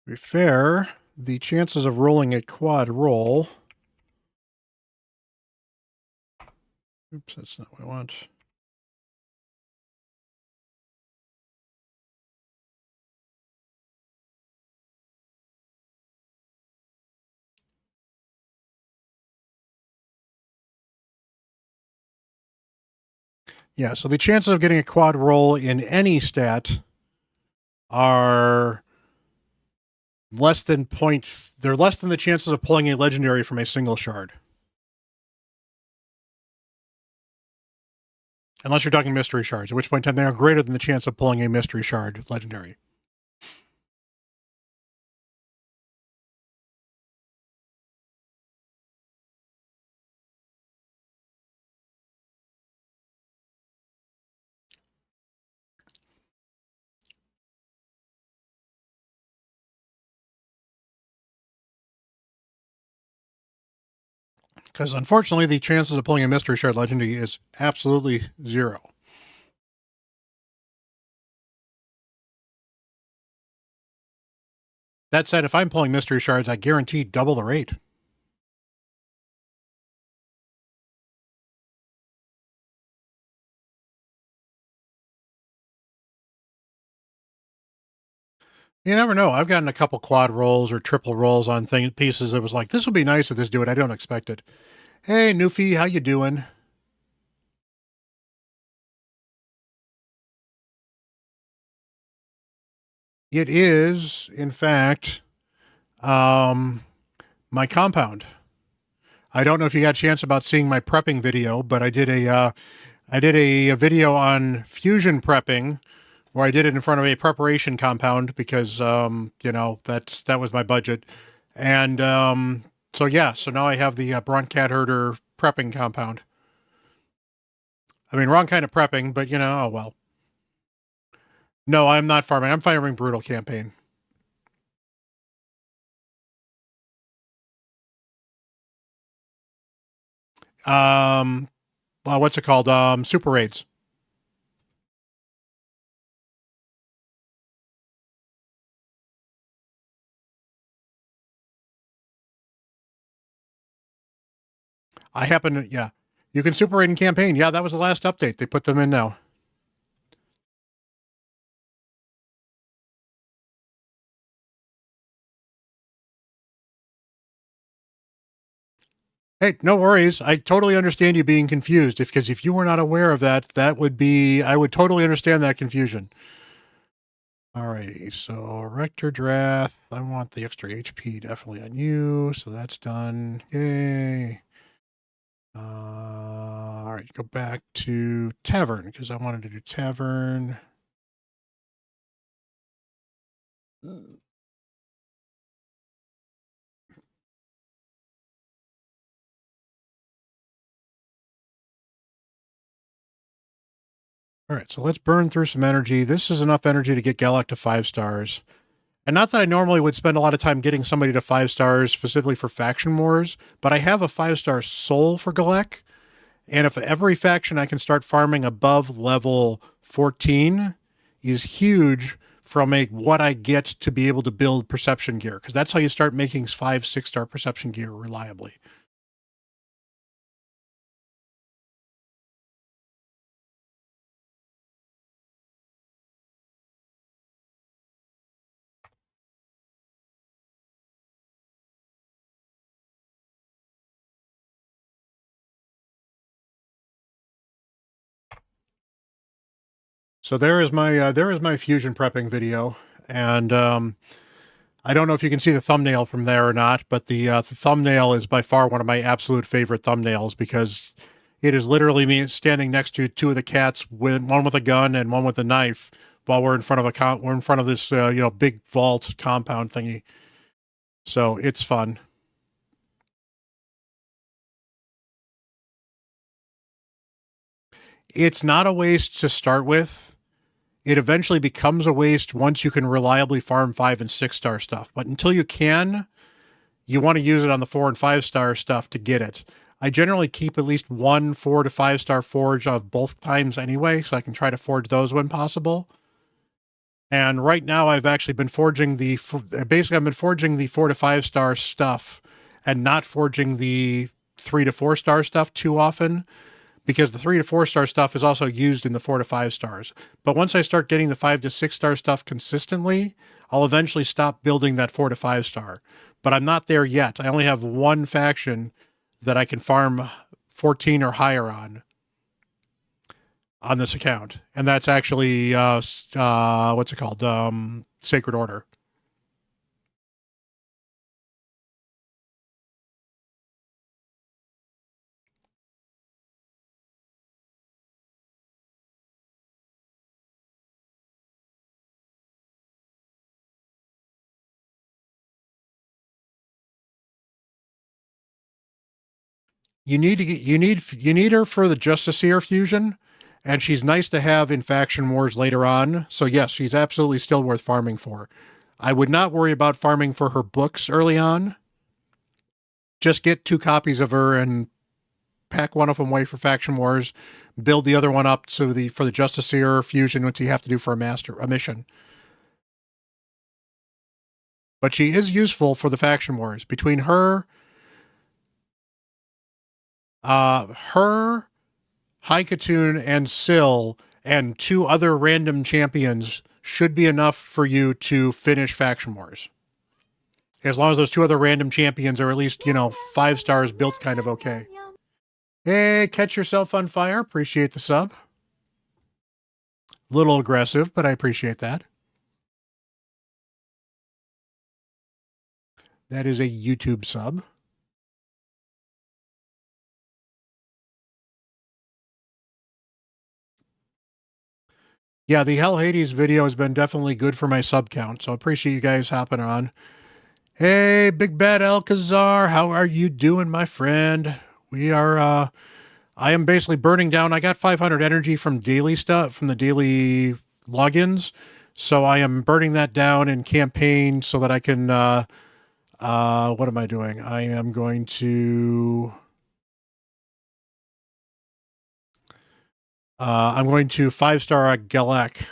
To be fair, the chances of rolling a quad roll. Oops, that's not what I want. Yeah, so the chances of getting a quad roll in any stat are less than they're less than the chances of pulling a legendary from a single shard. Unless you're talking mystery shards, at which point in time they are greater than the chance of pulling a mystery shard legendary. Because unfortunately, the chances of pulling a mystery shard legendary is absolutely 0. That said, if I'm pulling mystery shards, I guarantee double the rate. You never know. I've gotten a couple quad rolls or triple rolls on pieces that was like, this would be nice if this do it. I don't expect it. Hey, Newfie, how you doing? It is, in fact, my compound. I don't know if you got a chance about seeing my prepping video, but I did I did a video on fusion prepping where I did it in front of a preparation compound because, that was my budget. And so, yeah, so now I have the Bront CatHerder prepping compound. I mean, wrong kind of prepping, but, oh well. No, I'm not farming. I'm farming Brutal campaign. Well, what's it called? Super raids. I happen to, yeah. You can super raid in campaign. Yeah, that was the last update. They put them in now. Hey, no worries. I totally understand you being confused. Because if you were not aware of that, I would totally understand that confusion. Alrighty, so Rector Drath, I want the extra HP definitely on you, so that's done. Yay. All right, go back to Tavern, because I wanted to do Tavern. All right, so let's burn through some energy. This is enough energy to get Galak to 5 stars. And not that I normally would spend a lot of time getting somebody to 5 stars specifically for faction wars, but I have a 5-star soul for Galek. And if every faction I can start farming above level 14 is huge from what I get to be able to build perception gear, because that's how you start making 5, 6-star perception gear reliably. So there is my fusion prepping video, and I don't know if you can see the thumbnail from there or not, but the thumbnail is by far one of my absolute favorite thumbnails because it is literally me standing next to 2 of the cats, one with a gun and one with a knife, while we're in front of this big vault compound thingy. So it's fun. It's not a waste to start with. It eventually becomes a waste once you can reliably farm 5 and 6-star stuff. But until you can, you want to use it on the 4 and 5-star stuff to get it. I generally keep at least 1 4 to 5-star forge of both times anyway, so I can try to forge those when possible. And right now I've actually been forging I've been forging the 4 to 5-star stuff and not forging the 3 to 4-star stuff too often, because the 3 to 4-star stuff is also used in the 4 to 5 stars. But once I start getting the 5 to 6-star stuff consistently, I'll eventually stop building that 4 to 5-star. But I'm not there yet. I only have one faction that I can farm 14 or higher on this account, and that's actually what's it called? Sacred Order. You need her for the Justiciar fusion, and she's nice to have in faction wars later on. So yes, she's absolutely still worth farming for. I would not worry about farming for her books early on. Just get 2 copies of her and pack one of them away for faction wars. Build the other one up for the Justiciar fusion, which you have to do for a mission. But she is useful for the faction wars. Between her, Haikatoon, and Syl, and 2 other random champions should be enough for you to finish faction wars. As long as those 2 other random champions are at least, 5 stars built kind of okay. Hey, catch yourself on fire. Appreciate the sub. Little aggressive, but I appreciate that. That is a YouTube sub. Yeah, the Hell Hades video has been definitely good for my sub count, so I appreciate you guys hopping on. Hey, Big Bad Alcazar, how are you doing, my friend? We are, I am basically burning down. I got 500 energy from daily stuff, from the daily logins. So I am burning that down in campaign so that I can, what am I doing? I am going to, I'm going to 5-star Galek,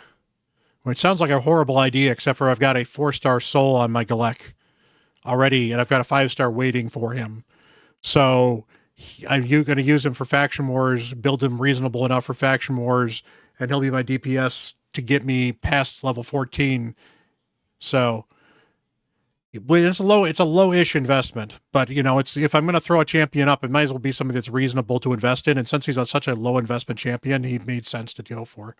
which sounds like a horrible idea, except for I've got a 4-star soul on my Galek already, and I've got a 5-star waiting for him. So I'm going to use him for faction wars, build him reasonable enough for faction wars, and he'll be my DPS to get me past level 14. So it's a low-ish investment, but you know, it's if I'm going to throw a champion up, it might as well be something that's reasonable to invest in. And since he's such a low investment champion, he made sense to go for.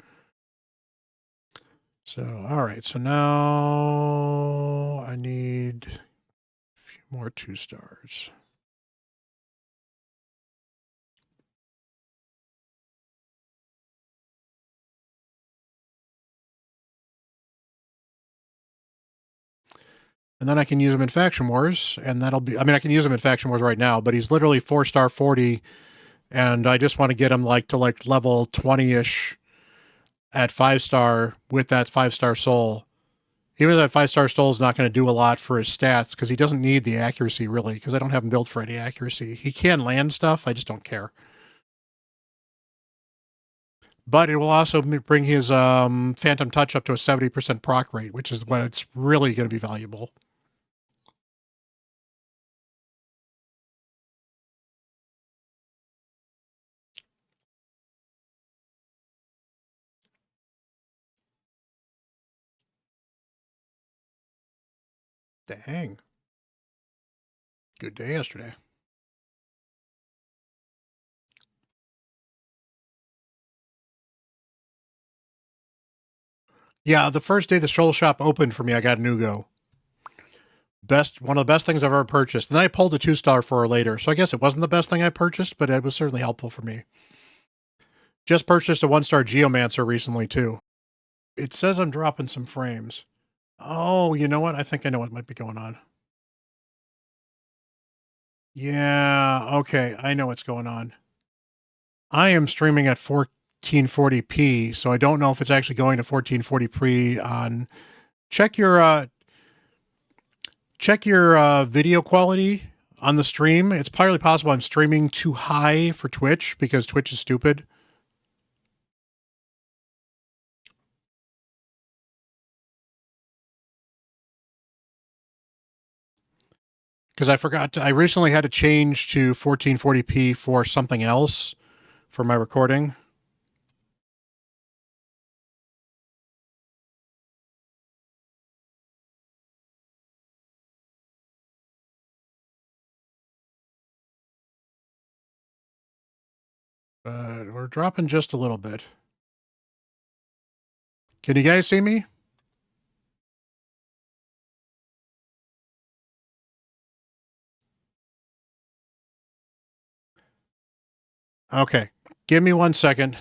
So all right, so now I need a few more 2-stars. And then I can use him in Faction Wars, and that'll be, I mean, I can use him in Faction Wars right now, but he's literally 4-star 40, and I just want to get him to level 20-ish at 5-star with that 5-star soul. Even though that 5-star soul is not going to do a lot for his stats, because he doesn't need the accuracy, really, because I don't have him built for any accuracy. He can land stuff, I just don't care. But it will also bring his Phantom Touch up to a 70% proc rate, which is when it's really going to be valuable. Dang. Good day yesterday. Yeah, the first day the stroll shop opened for me, I got a Nugo. One of the best things I've ever purchased. And then I pulled a 2-star for her later. So I guess it wasn't the best thing I purchased, but it was certainly helpful for me. Just purchased a 1-star Geomancer recently, too. It says I'm dropping some frames. Oh, you know what? I think I know what might be going on. Yeah, okay. I know what's going on. I am streaming at 1440p, so I don't know if it's actually going to 1440p on... Check your video quality on the stream. It's probably possible I'm streaming too high for Twitch because Twitch is stupid. Because I forgot, I recently had to change to 1440p for something else for my recording. But we're dropping just a little bit. Can you guys see me? Okay. Give me 1 second.